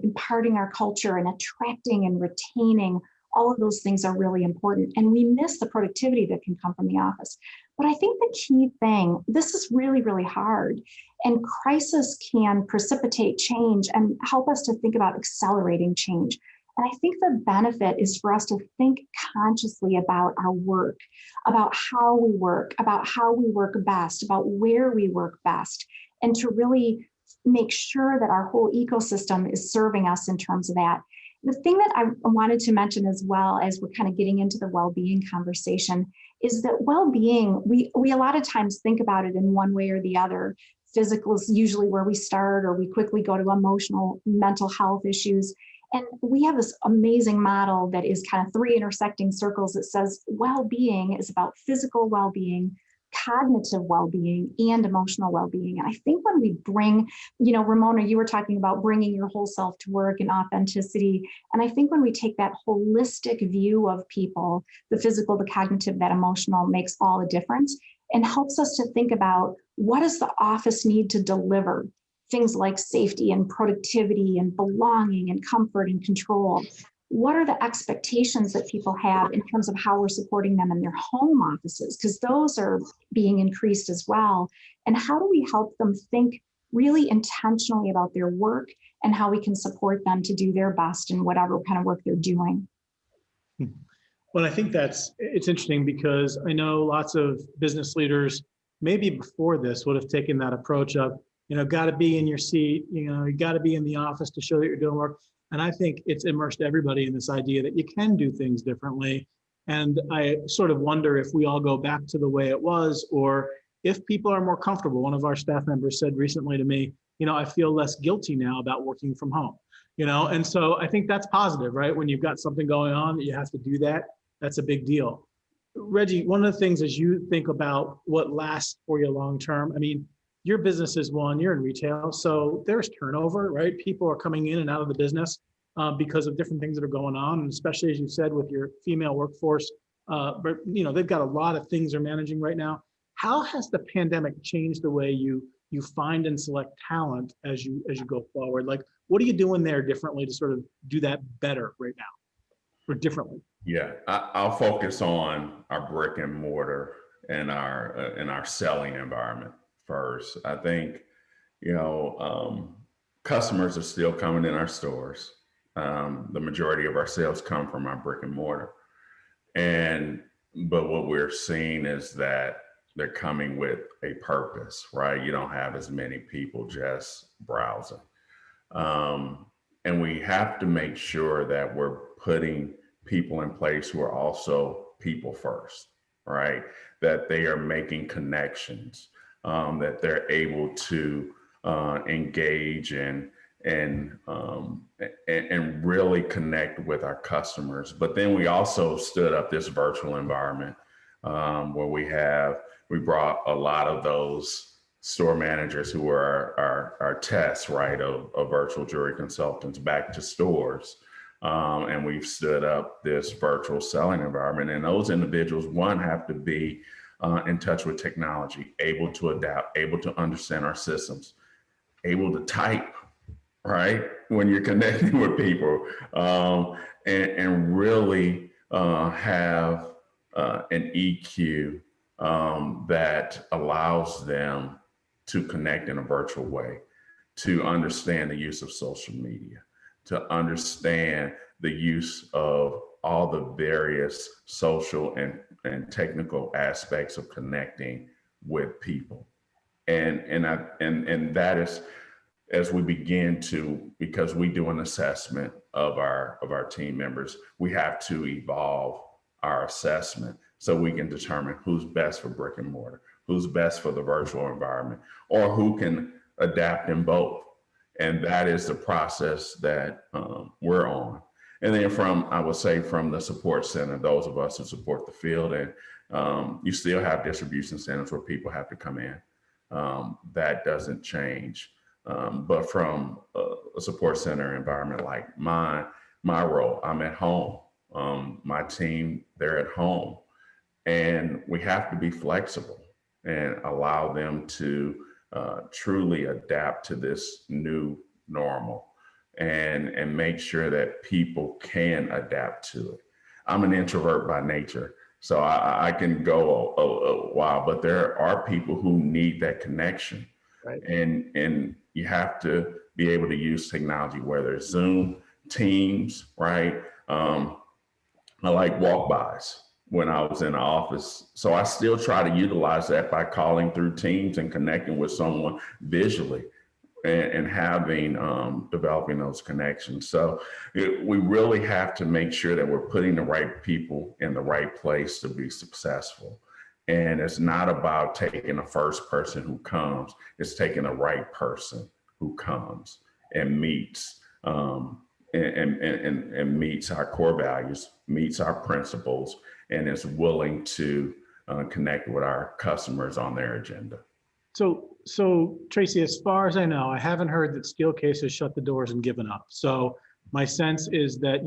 imparting our culture and attracting and retaining. All of those things are really important. And we miss the productivity that can come from the office. But I think the key thing, this is really, really hard. And crisis can precipitate change and help us to think about accelerating change. And I think the benefit is for us to think consciously about our work, about how we work best, about where we work best, and to really make sure that our whole ecosystem is serving us in terms of that. The thing that I wanted to mention as well as we're kind of getting into the well-being conversation is that well-being, we a lot of times think about it in one way or the other. Physical is usually where we start, or we quickly go to emotional, mental health issues. And we have this amazing model that is kind of 3 intersecting circles that says well-being is about physical well-being, cognitive well-being, and emotional well-being. And I think when we bring, Ramona, you were talking about bringing your whole self to work and authenticity. And I think when we take that holistic view of people, the physical, the cognitive, that emotional makes all the difference and helps us to think about what does the office need to deliver? Things like safety and productivity and belonging and comfort and control. what are the expectations that people have in terms of how we're supporting them in their home offices? Because those are being increased as well. And how do we help them think really intentionally about their work and how we can support them to do their best in whatever kind of work they're doing? Well, I think it's interesting because I know lots of business leaders, maybe before this, would have taken that approach of, got to be in your seat, you got to be in the office to show that you're doing work. And I think it's immersed everybody in this idea that you can do things differently. And I sort of wonder if we all go back to the way it was, or if people are more comfortable. One of our staff members said recently to me, I feel less guilty now about working from home, and so I think that's positive, right? When you've got something going on that you have to do that, that's a big deal. Reggie, one of the things as you think about what lasts for you long term, I mean, your business is one, you're in retail, so there's turnover, right? People are coming in and out of the business because of different things that are going on, and especially as you said with your female workforce, but they've got a lot of things they're managing right now. How has the pandemic changed the way you find and select talent as you go forward? Like, what are you doing there differently to sort of do that better right now, or differently? Yeah, I'll focus on our brick and mortar and our selling environment first. I think, customers are still coming in our stores. The majority of our sales come from our brick and mortar. But what we're seeing is that they're coming with a purpose, right? You don't have as many people just browsing. And we have to make sure that we're putting people in place who are also people first, right? That they are making connections, that they're able to engage and really connect with our customers. But then we also stood up this virtual environment where we brought a lot of those store managers who were our tests, right, of virtual jewelry consultants back to stores. And we've stood up this virtual selling environment. And those individuals, one, have to be in touch with technology, able to adapt, able to understand our systems, able to type, right, when you're connecting with people, and really have an EQ that allows them to connect in a virtual way, to understand the use of social media, to understand the use of all the various social and technical aspects of connecting with people. And that is, as we begin to, because we do an assessment of our team members, we have to evolve our assessment so we can determine who's best for brick and mortar, who's best for the virtual environment, or who can adapt in both. And that is the process that we're on. And then I would say from the support center, those of us who support the field, and you still have distribution centers where people have to come in. That doesn't change. But from a support center environment like my role, I'm at home. My team, they're at home. And we have to be flexible and allow them to truly adapt to this new normal and make sure that people can adapt to it. I'm an introvert by nature, so I can go a while, but there are people who need that connection. Right. And you have to be able to use technology, whether it's Zoom, Teams, right? I like walk-bys when I was in the office. So I still try to utilize that by calling through Teams and connecting with someone visually and having, developing those connections. So we really have to make sure that we're putting the right people in the right place to be successful. And it's not about taking the first person who comes, it's taking the right person who comes and meets and meets our core values, meets our principles, and is willing to connect with our customers on their agenda. So Tracy, as far as I know, I haven't heard that Steelcase has shut the doors and given up. So my sense is that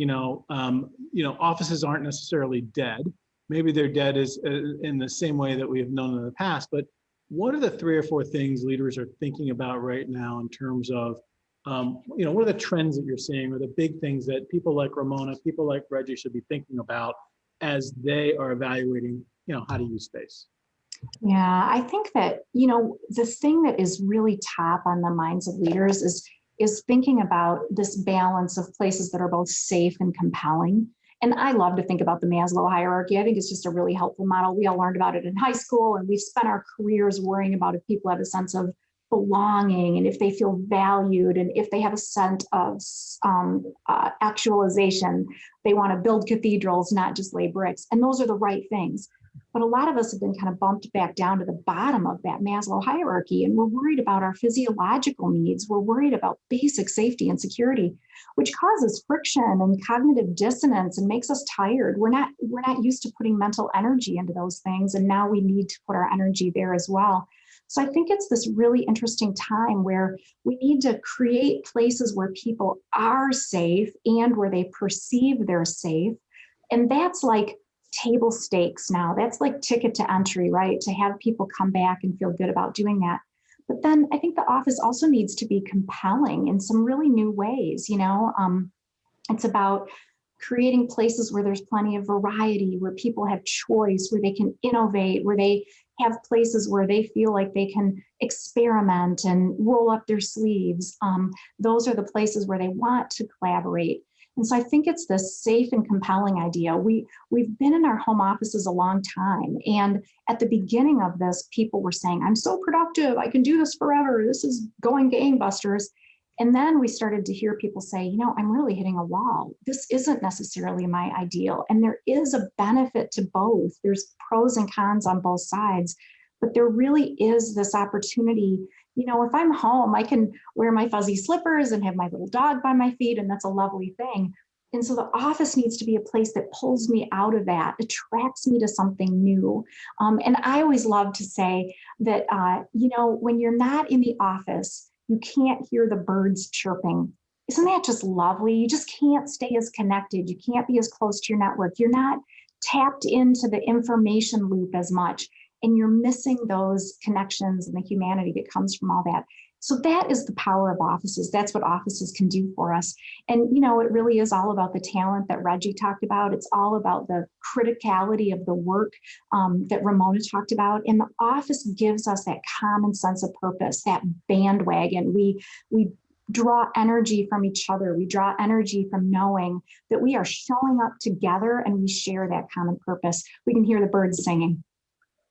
offices aren't necessarily dead. Maybe they're dead is in the same way that we have known in the past. But what are the 3 or 4 things leaders are thinking about right now in terms of What are the trends that you're seeing, or the big things that people like Ramona, people like Reggie should be thinking about as they are evaluating, how to use space? Yeah, I think that, the thing that is really top on the minds of leaders is thinking about this balance of places that are both safe and compelling. And I love to think about the Maslow hierarchy. I think it's just a really helpful model. We all learned about it in high school, and we've spent our careers worrying about if people have a sense of belonging and if they feel valued and if they have a sense of actualization. They want to build cathedrals, not just lay bricks. And those are the right things. But a lot of us have been kind of bumped back down to the bottom of that Maslow hierarchy, and we're worried about our physiological needs. We're worried about basic safety and security, which causes friction and cognitive dissonance and makes us tired. We're not used to putting mental energy into those things, and now we need to put our energy there as well. So I think it's this really interesting time where we need to create places where people are safe and where they perceive they're safe. And that's like table stakes now. That's like ticket to entry, right? To have people come back and feel good about doing that. But then I think the office also needs to be compelling in some really new ways. It's about creating places where there's plenty of variety, where people have choice, where they can innovate, where they have places where they feel like they can experiment and roll up their sleeves. Those are the places where they want to collaborate. And so I think it's this safe and compelling idea. We've been in our home offices a long time. And at the beginning of this, people were saying, I'm so productive, I can do this forever, this is going gangbusters. And then we started to hear people say, I'm really hitting a wall. This isn't necessarily my ideal. And there is a benefit to both. There's pros and cons on both sides, but there really is this opportunity. If I'm home, I can wear my fuzzy slippers and have my little dog by my feet, and that's a lovely thing. And so the office needs to be a place that pulls me out of that, attracts me to something new. And I always love to say that, when you're not in the office, you can't hear the birds chirping. Isn't that just lovely? You just can't stay as connected. You can't be as close to your network. You're not tapped into the information loop as much, and you're missing those connections and the humanity that comes from all that. So that is the power of offices. That's what offices can do for us. And, it really is all about the talent that Reggie talked about. It's all about the criticality of the work that Ramona talked about. And the office gives us that common sense of purpose, that bandwagon. We draw energy from each other. We draw energy from knowing that we are showing up together and we share that common purpose. We can hear the birds singing.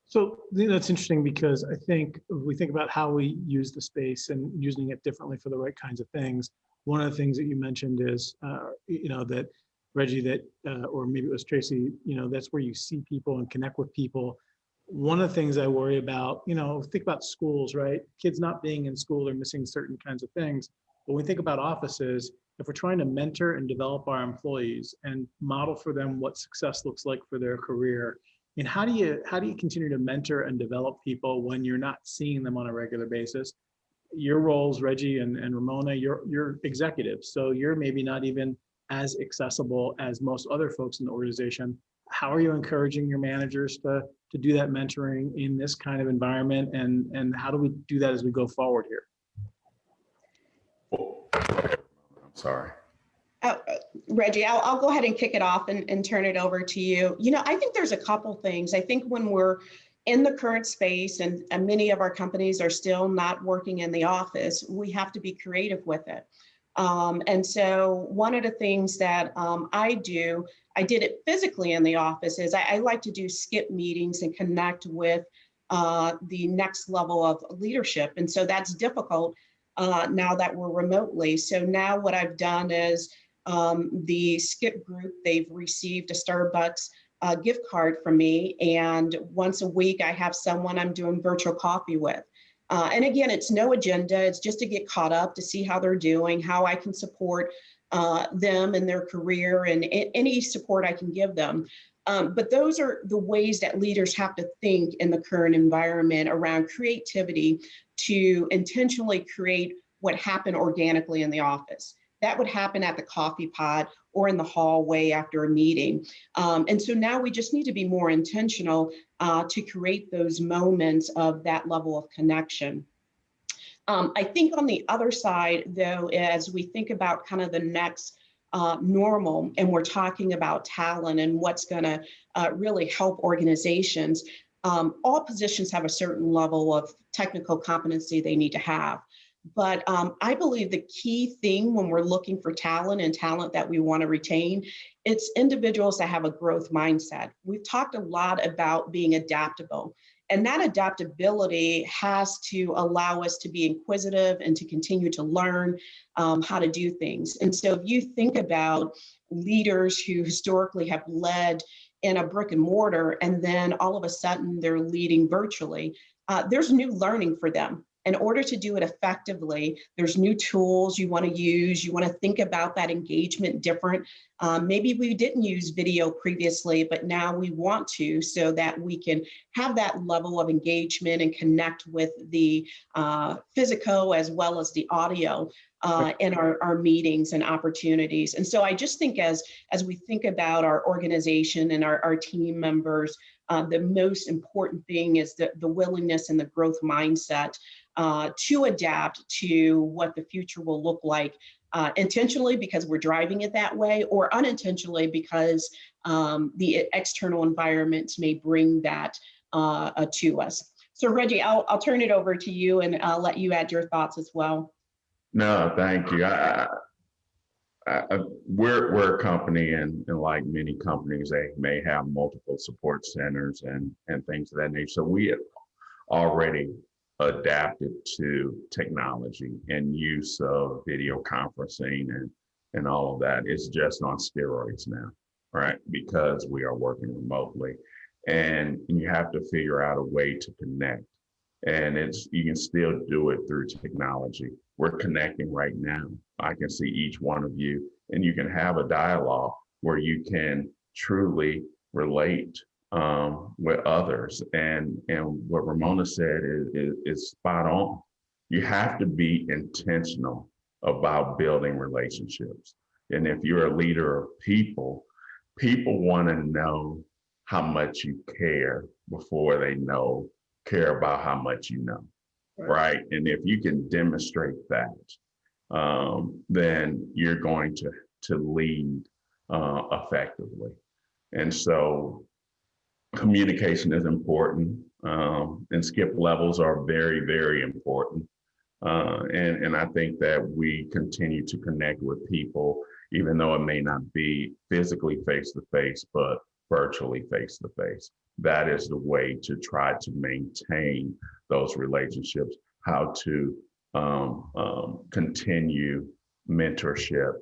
So that's interesting, because I think if we think about how we use the space and using it differently for the right kinds of things, one of the things that you mentioned is, that Reggie, or maybe it was Tracy, that's where you see people and connect with people. One of the things I worry about, think about schools, right? Kids not being in school or missing certain kinds of things. But when we think about offices, if we're trying to mentor and develop our employees and model for them what success looks like for their career, and how do you continue to mentor and develop people when you're not seeing them on a regular basis? Your roles, Reggie and Ramona, you're executives, so you're maybe not even as accessible as most other folks in the organization. How are you encouraging your managers to do that mentoring in this kind of environment, and how do we do that as we go forward here? I'm sorry. Reggie, I'll go ahead and kick it off and turn it over to you. I think there's a couple things. I think when we're in the current space, and many of our companies are still not working in the office, we have to be creative with it. And so one of the things that I did it physically in the office, is I like to do skip meetings and connect with the next level of leadership. And so that's difficult now that we're remotely. So now what I've done is, the skip group, they've received a Starbucks gift card from me. And once a week, I have someone I'm doing virtual coffee with. And again, it's no agenda. It's just to get caught up, to see how they're doing, how I can support them in their career, and any support I can give them. But those are the ways that leaders have to think in the current environment around creativity to intentionally create what happened organically in the office. That would happen at the coffee pot or in the hallway after a meeting. And so now we just need to be more intentional to create those moments of that level of connection. I think on the other side, though, as we think about kind of the next normal, and we're talking about talent and what's going to really help organizations, all positions have a certain level of technical competency they need to have. But I believe the key thing when we're looking for talent and talent that we want to retain, it's individuals that have a growth mindset. We've talked a lot about being adaptable, and that adaptability has to allow us to be inquisitive and to continue to learn how to do things. And so if you think about leaders who historically have led in a brick and mortar, and then all of a sudden they're leading virtually, there's new learning for them. In order to do it effectively, there's new tools you want to use. You want to think about that engagement different. Maybe we didn't use video previously, but now we want to, so that we can have that level of engagement and connect with the physical as well as the audio in our meetings and opportunities. And so I just think as we think about our organization and our team members, the most important thing is the willingness and the growth mindset to adapt to what the future will look like, intentionally because we're driving it that way, or unintentionally because the external environments may bring that to us. So Reggie, I'll turn it over to you, and I'll let you add your thoughts as well. No, thank you. We're a company, and like many companies, they may have multiple support centers and things of that nature. So we have already adapted to technology and use of video conferencing and all of that. It's just on steroids now, right? Because we are working remotely, and you have to figure out a way to connect. And you can still do it through technology. We're connecting right now. I can see each one of you, and you can have a dialogue where you can truly relate with others. And what Ramona said is spot on. You have to be intentional about building relationships. And if you're a leader of people want to know how much you care before they care about how much you know, right? And if you can demonstrate that, then you're going to lead effectively. And so communication is important, and skip levels are very, very important. And I think that we continue to connect with people, even though it may not be physically face-to-face, but virtually face-to-face. That is the way to try to maintain those relationships, how to continue mentorship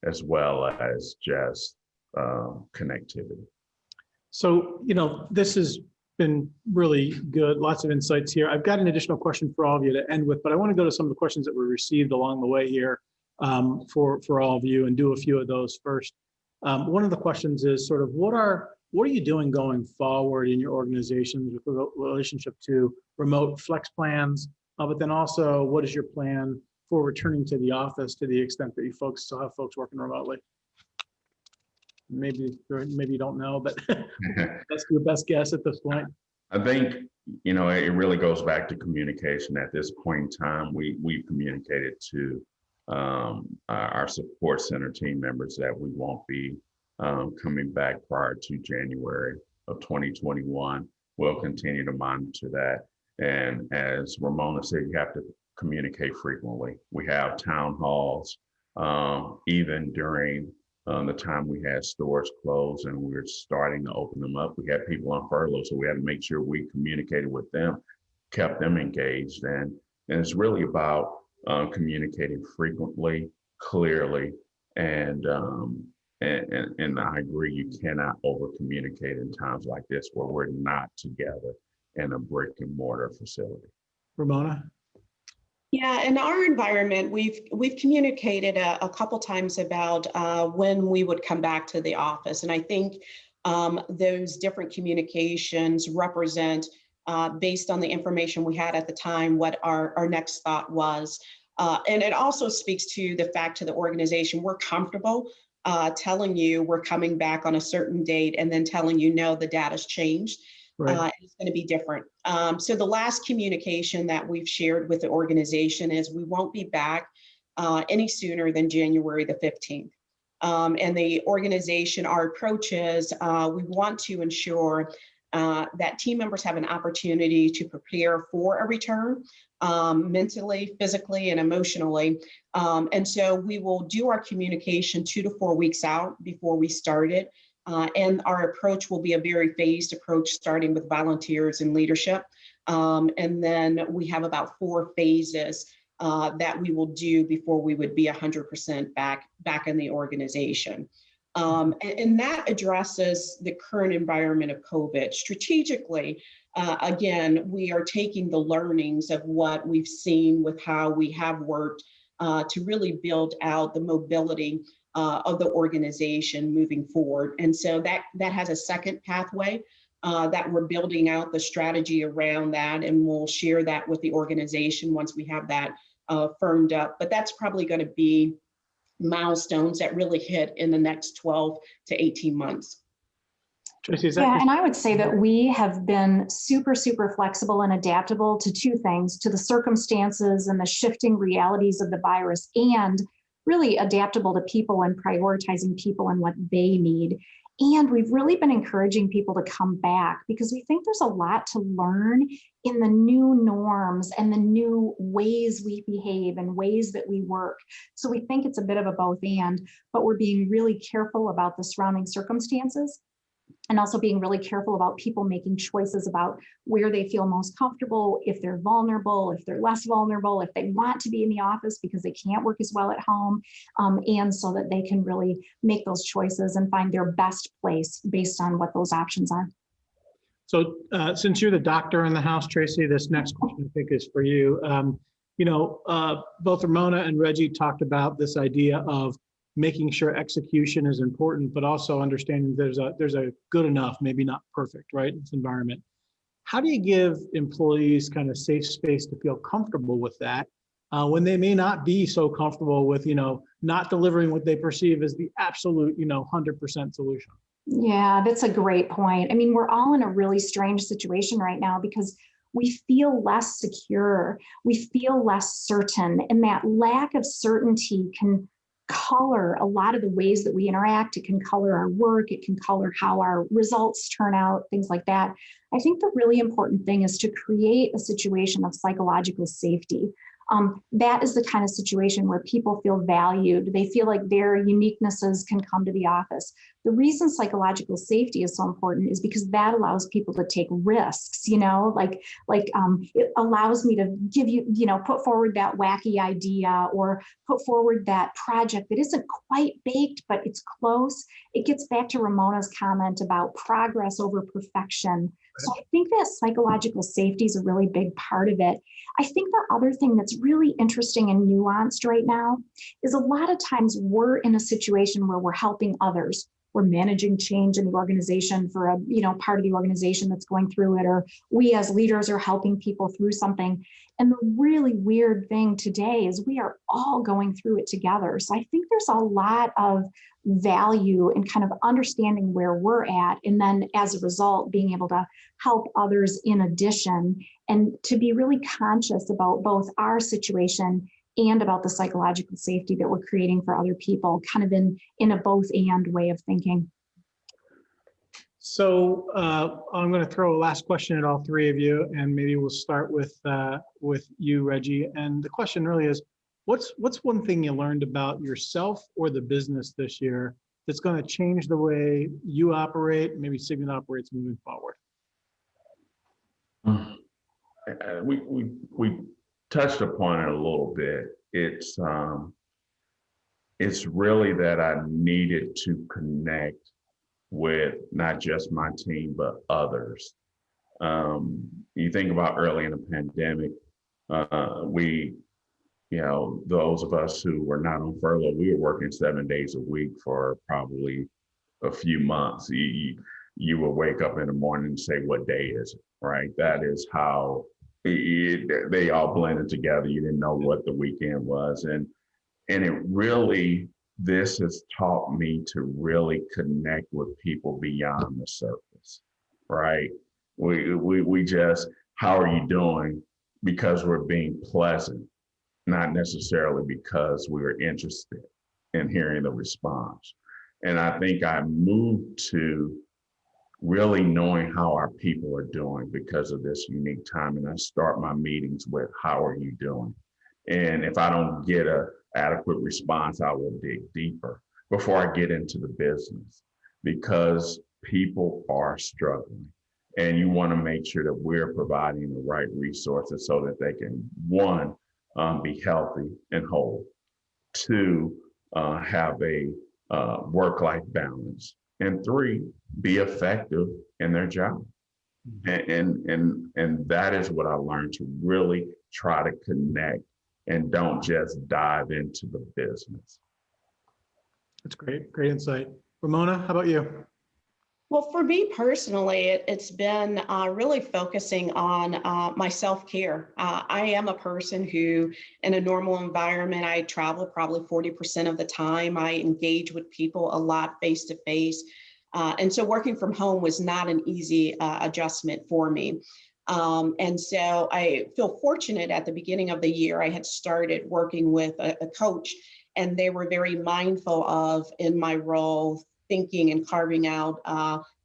as well as just connectivity. So, this has been really good. Lots of insights here. I've got an additional question for all of you to end with, but I want to go to some of the questions that were received along the way here for all of you, and do a few of those first. One of the questions is sort of what are you doing going forward in your organizations with relationship to remote flex plans, but then also what is your plan for returning to the office to the extent that you folks still have folks working remotely? Maybe you don't know, but that's your best guess at this point. I think, it really goes back to communication. At this point in time, we've communicated to our support center team members that we won't be coming back prior to January of 2021. We'll continue to monitor that. And as Ramona said, you have to communicate frequently. We have town halls, even during the time we had stores closed and we were starting to open them up. We had people on furlough, so we had to make sure we communicated with them, kept them engaged. And it's really about communicating frequently, clearly, and I agree, you cannot over communicate in times like this where we're not together in a brick and mortar facility. Ramona? Yeah, in our environment, we've communicated a couple times about when we would come back to the office, and I think those different communications represent, based on the information we had at the time, what our next thought was, and it also speaks to the fact to the organization we're comfortable telling you we're coming back on a certain date, and then telling you no, the data's changed. Right. It's going to be different. So the last communication that we've shared with the organization is we won't be back any sooner than January the 15th. And the organization, our approach is we want to ensure that team members have an opportunity to prepare for a return mentally, physically, and emotionally. And so we will do our communication 2 to 4 weeks out before we start it. And our approach will be a very phased approach, starting with volunteers and leadership. And then we have about 4 phases that we will do before we would be 100% back in the organization. And that addresses the current environment of COVID. Strategically, again, we are taking the learnings of what we've seen with how we have worked to really build out the mobility of the organization moving forward. And so that has a second pathway that we're building out the strategy around that, and we'll share that with the organization once we have that firmed up. But that's probably going to be milestones that really hit in the next 12 to 18 months. Tracy, Yeah, and I would say that we have been super, super flexible and adaptable to 2 things, to the circumstances and the shifting realities of the virus, and really adaptable to people and prioritizing people and what they need. And we've really been encouraging people to come back because we think there's a lot to learn in the new norms and the new ways we behave and ways that we work. So we think it's a bit of a both and, but we're being really careful about the surrounding circumstances, and also being really careful about people making choices about where they feel most comfortable, if they're vulnerable, if they're less vulnerable, if they want to be in the office because they can't work as well at home, and so that they can really make those choices and find their best place based on what those options are. So since you're the doctor in the house, Tracy, this next question I think is for you. Both Ramona and Reggie talked about this idea of making sure execution is important, but also understanding there's a good enough, maybe not perfect, right, in this environment. How do you give employees kind of safe space to feel comfortable with that when they may not be so comfortable with, not delivering what they perceive as the absolute, 100% solution? Yeah, that's a great point. I mean, we're all in a really strange situation right now because we feel less secure, we feel less certain, and that lack of certainty can color a lot of the ways that we interact. It can color our work, it can color how our results turn out, things like that. I think the really important thing is to create a situation of psychological safety. That is the kind of situation where people feel valued. They feel like their uniquenesses can come to the office. The reason psychological safety is so important is because that allows people to take risks, it allows me to give you, put forward that wacky idea or put forward that project that isn't quite baked, but it's close. It gets back to Ramona's comment about progress over perfection. So I think that psychological safety is a really big part of it. I think the other thing that's really interesting and nuanced right now is a lot of times we're in a situation where we're helping others. We're managing change in the organization for a part of the organization that's going through it, or we as leaders are helping people through something. And the really weird thing today is we are all going through it together. So I think there's a lot of value in kind of understanding where we're at, and then as a result being able to help others in addition, and to be really conscious about both our situation and about the psychological safety that we're creating for other people, kind of in a both and way of thinking. So I'm going to throw a last question at all 3 of you, and maybe we'll start with you, Reggie. And the question really is, what's one thing you learned about yourself or the business this year that's going to change the way you operate, maybe Signet operates moving forward? We touched upon it a little bit. It's really that I needed to connect with not just my team, but others. You think about early in the pandemic, those of us who were not on furlough, we were working 7 days a week for probably a few months. You will wake up in the morning and say, what day is it, right? That is how they all blended together. You didn't know what the weekend was. And it really, this has taught me to really connect with people beyond the surface, right? We just, how are you doing? Because we're being pleasant, not necessarily because we're interested in hearing the response. And I think I moved to really knowing how our people are doing because of this unique time. And I start my meetings with, how are you doing? And if I don't get an adequate response, I will dig deeper before I get into the business, because people are struggling. And you want to make sure that we're providing the right resources so that they can, one, be healthy and whole, two, have a work-life balance, and three, be effective in their job. And that is what I learned, to really try to connect and don't just dive into the business. That's great. Great insight. Ramona, how about you? Well, for me personally, it's been really focusing on my self-care. I am a person who, in a normal environment, I travel probably 40% of the time. I engage with people a lot face to face. And so working from home was not an easy adjustment for me. And so I feel fortunate at the beginning of the year, I had started working with a coach, and they were very mindful of, in my role, thinking and carving out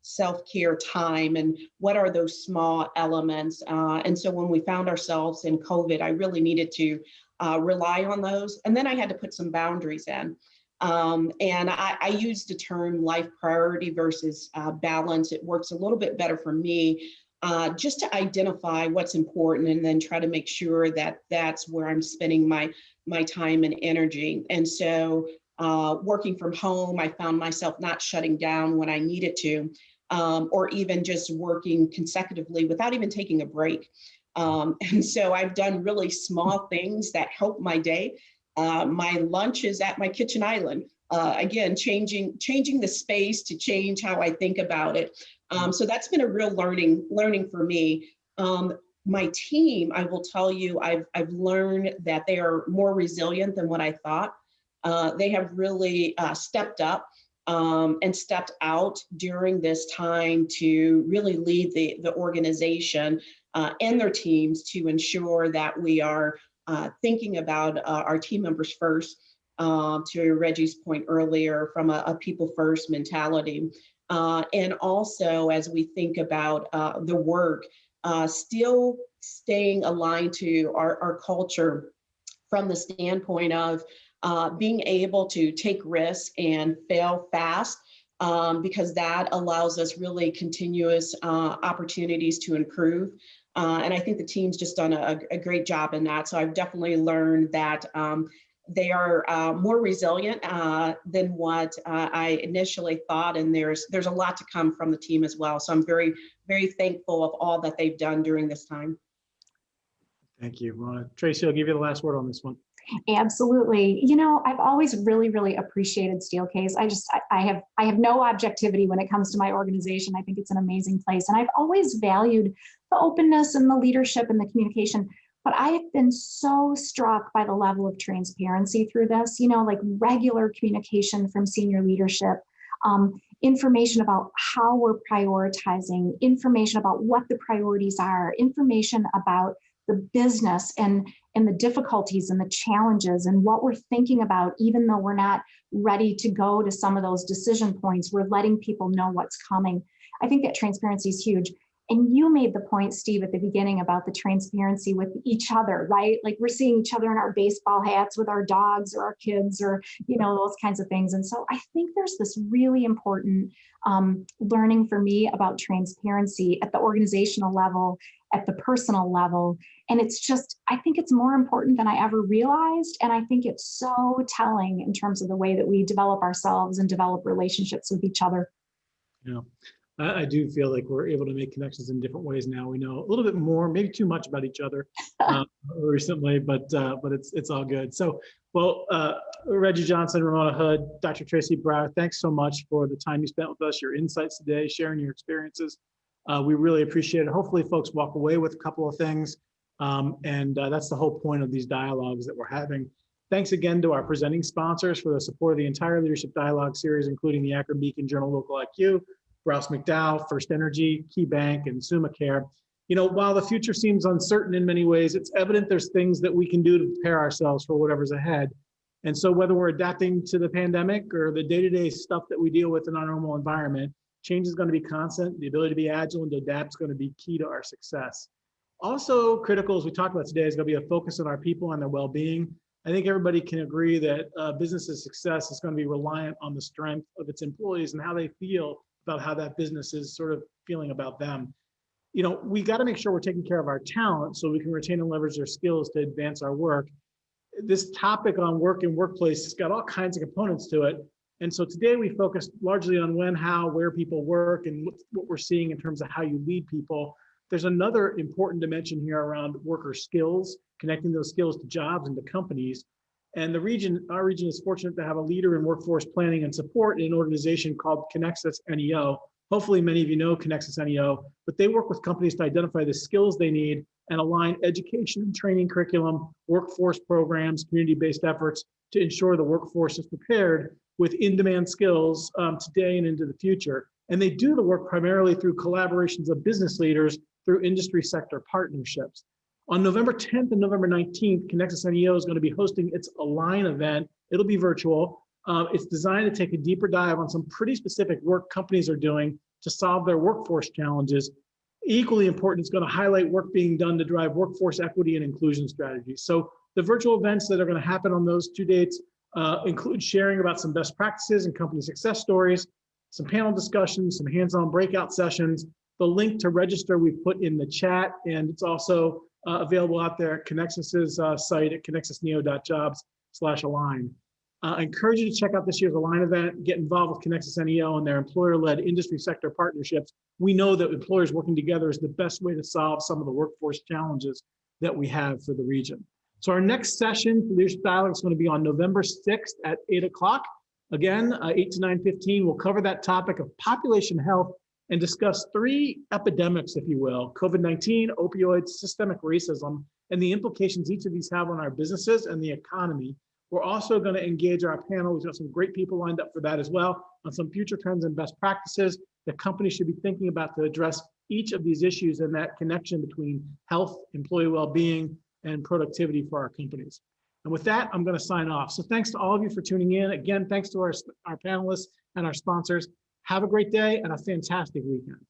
self-care time and what are those small elements. And so when we found ourselves in COVID, I really needed to rely on those. And then I had to put some boundaries in. And I used the term life priority versus balance. It works a little bit better for me, just to identify what's important and then try to make sure that that's where I'm spending my time and energy. And so working from home, I found myself not shutting down when I needed to, or even just working consecutively without even taking a break. And so I've done really small things that help my day. My lunch is at my kitchen island. Again, changing the space to change how I think about it. So that's been a real learning for me. My team, I will tell you, I've learned that they are more resilient than what I thought. They have really stepped up and stepped out during this time to really lead the organization and their teams to ensure that we are thinking about our team members first, to Reggie's point earlier, from a people first mentality. And also, as we think about the work, still staying aligned to our culture from the standpoint of being able to take risks and fail fast, because that allows us really continuous opportunities to improve. And I think the team's just done a great job in that. So I've definitely learned that they are more resilient than what I initially thought. And there's a lot to come from the team as well. So I'm very, very thankful of all that they've done during this time. Thank you. Tracy, I'll give you the last word on this one. Absolutely. I've always really, really appreciated Steelcase. I have no objectivity when it comes to my organization. I think it's an amazing place. And I've always valued the openness and the leadership and the communication. But I have been so struck by the level of transparency through this, like regular communication from senior leadership, information about how we're prioritizing, information about what the priorities are, information about the business and the difficulties and the challenges and what we're thinking about. Even though we're not ready to go to some of those decision points, we're letting people know what's coming. I think that transparency is huge. And you made the point, Steve, at the beginning about the transparency with each other, right? Like we're seeing each other in our baseball hats with our dogs or our kids or, those kinds of things. And so I think there's this really important learning for me about transparency at the organizational level, at the personal level. And it's just, I think it's more important than I ever realized. And I think it's so telling in terms of the way that we develop ourselves and develop relationships with each other. Yeah. I do feel like we're able to make connections in different ways now. We know a little bit more, maybe too much about each other recently, but it's all good. So, Reggie Johnson, Ramona Hood, Dr. Tracy Brower, thanks so much for the time you spent with us, your insights today, sharing your experiences. We really appreciate it. Hopefully folks walk away with a couple of things. And that's the whole point of these dialogues that we're having. Thanks again to our presenting sponsors for the support of the entire Leadership Dialogue series, including the Akron Beacon Journal Local IQ, Rouse McDowell, First Energy, KeyBank, and SummaCare. While the future seems uncertain in many ways, it's evident there's things that we can do to prepare ourselves for whatever's ahead. And so whether we're adapting to the pandemic or the day-to-day stuff that we deal with in our normal environment, change is going to be constant. The ability to be agile and to adapt is going to be key to our success. Also critical, as we talked about today, is going to be a focus on our people and their well-being. I think everybody can agree that business's success is going to be reliant on the strength of its employees and how they feel about how that business is sort of feeling about them. We got to make sure we're taking care of our talent so we can retain and leverage their skills to advance our work. This topic on work and workplace has got all kinds of components to it. And so today we focused largely on when, how, where people work and what we're seeing in terms of how you lead people. There's another important dimension here around worker skills, connecting those skills to jobs and to companies. And our region is fortunate to have a leader in workforce planning and support in an organization called Connexus NEO. Hopefully many of you know Connexus NEO, but they work with companies to identify the skills they need and align education and training curriculum, workforce programs, community-based efforts to ensure the workforce is prepared with in-demand skills today and into the future. And they do the work primarily through collaborations of business leaders through industry sector partnerships. On November 10th and November 19th, Connexus NEO is going to be hosting its Align event. It'll be virtual. It's designed to take a deeper dive on some pretty specific work companies are doing to solve their workforce challenges. Equally important, it's going to highlight work being done to drive workforce equity and inclusion strategies. So the virtual events that are going to happen on those 2 dates include sharing about some best practices and company success stories, some panel discussions, some hands-on breakout sessions. The link to register we've put in the chat, and it's also available out there at Connexus's site at connexusneo.jobs/align. I encourage you to check out this year's Align event, get involved with Connexus NEO and their employer-led industry sector partnerships. We know that employers working together is the best way to solve some of the workforce challenges that we have for the region. So our next session for Leadership Dialogue is going to be on November 6th at 8 o'clock. Again, 8 to 9:15, we'll cover that topic of population health and discuss 3 epidemics, if you will: COVID-19, opioids, systemic racism, and the implications each of these have on our businesses and the economy. We're also going to engage our panel. We've got some great people lined up for that as well, on some future trends and best practices that companies should be thinking about to address each of these issues and that connection between health, employee well-being, and productivity for our companies. And with that, I'm going to sign off. So thanks to all of you for tuning in. Again, thanks to our panelists and our sponsors. Have a great day and a fantastic weekend.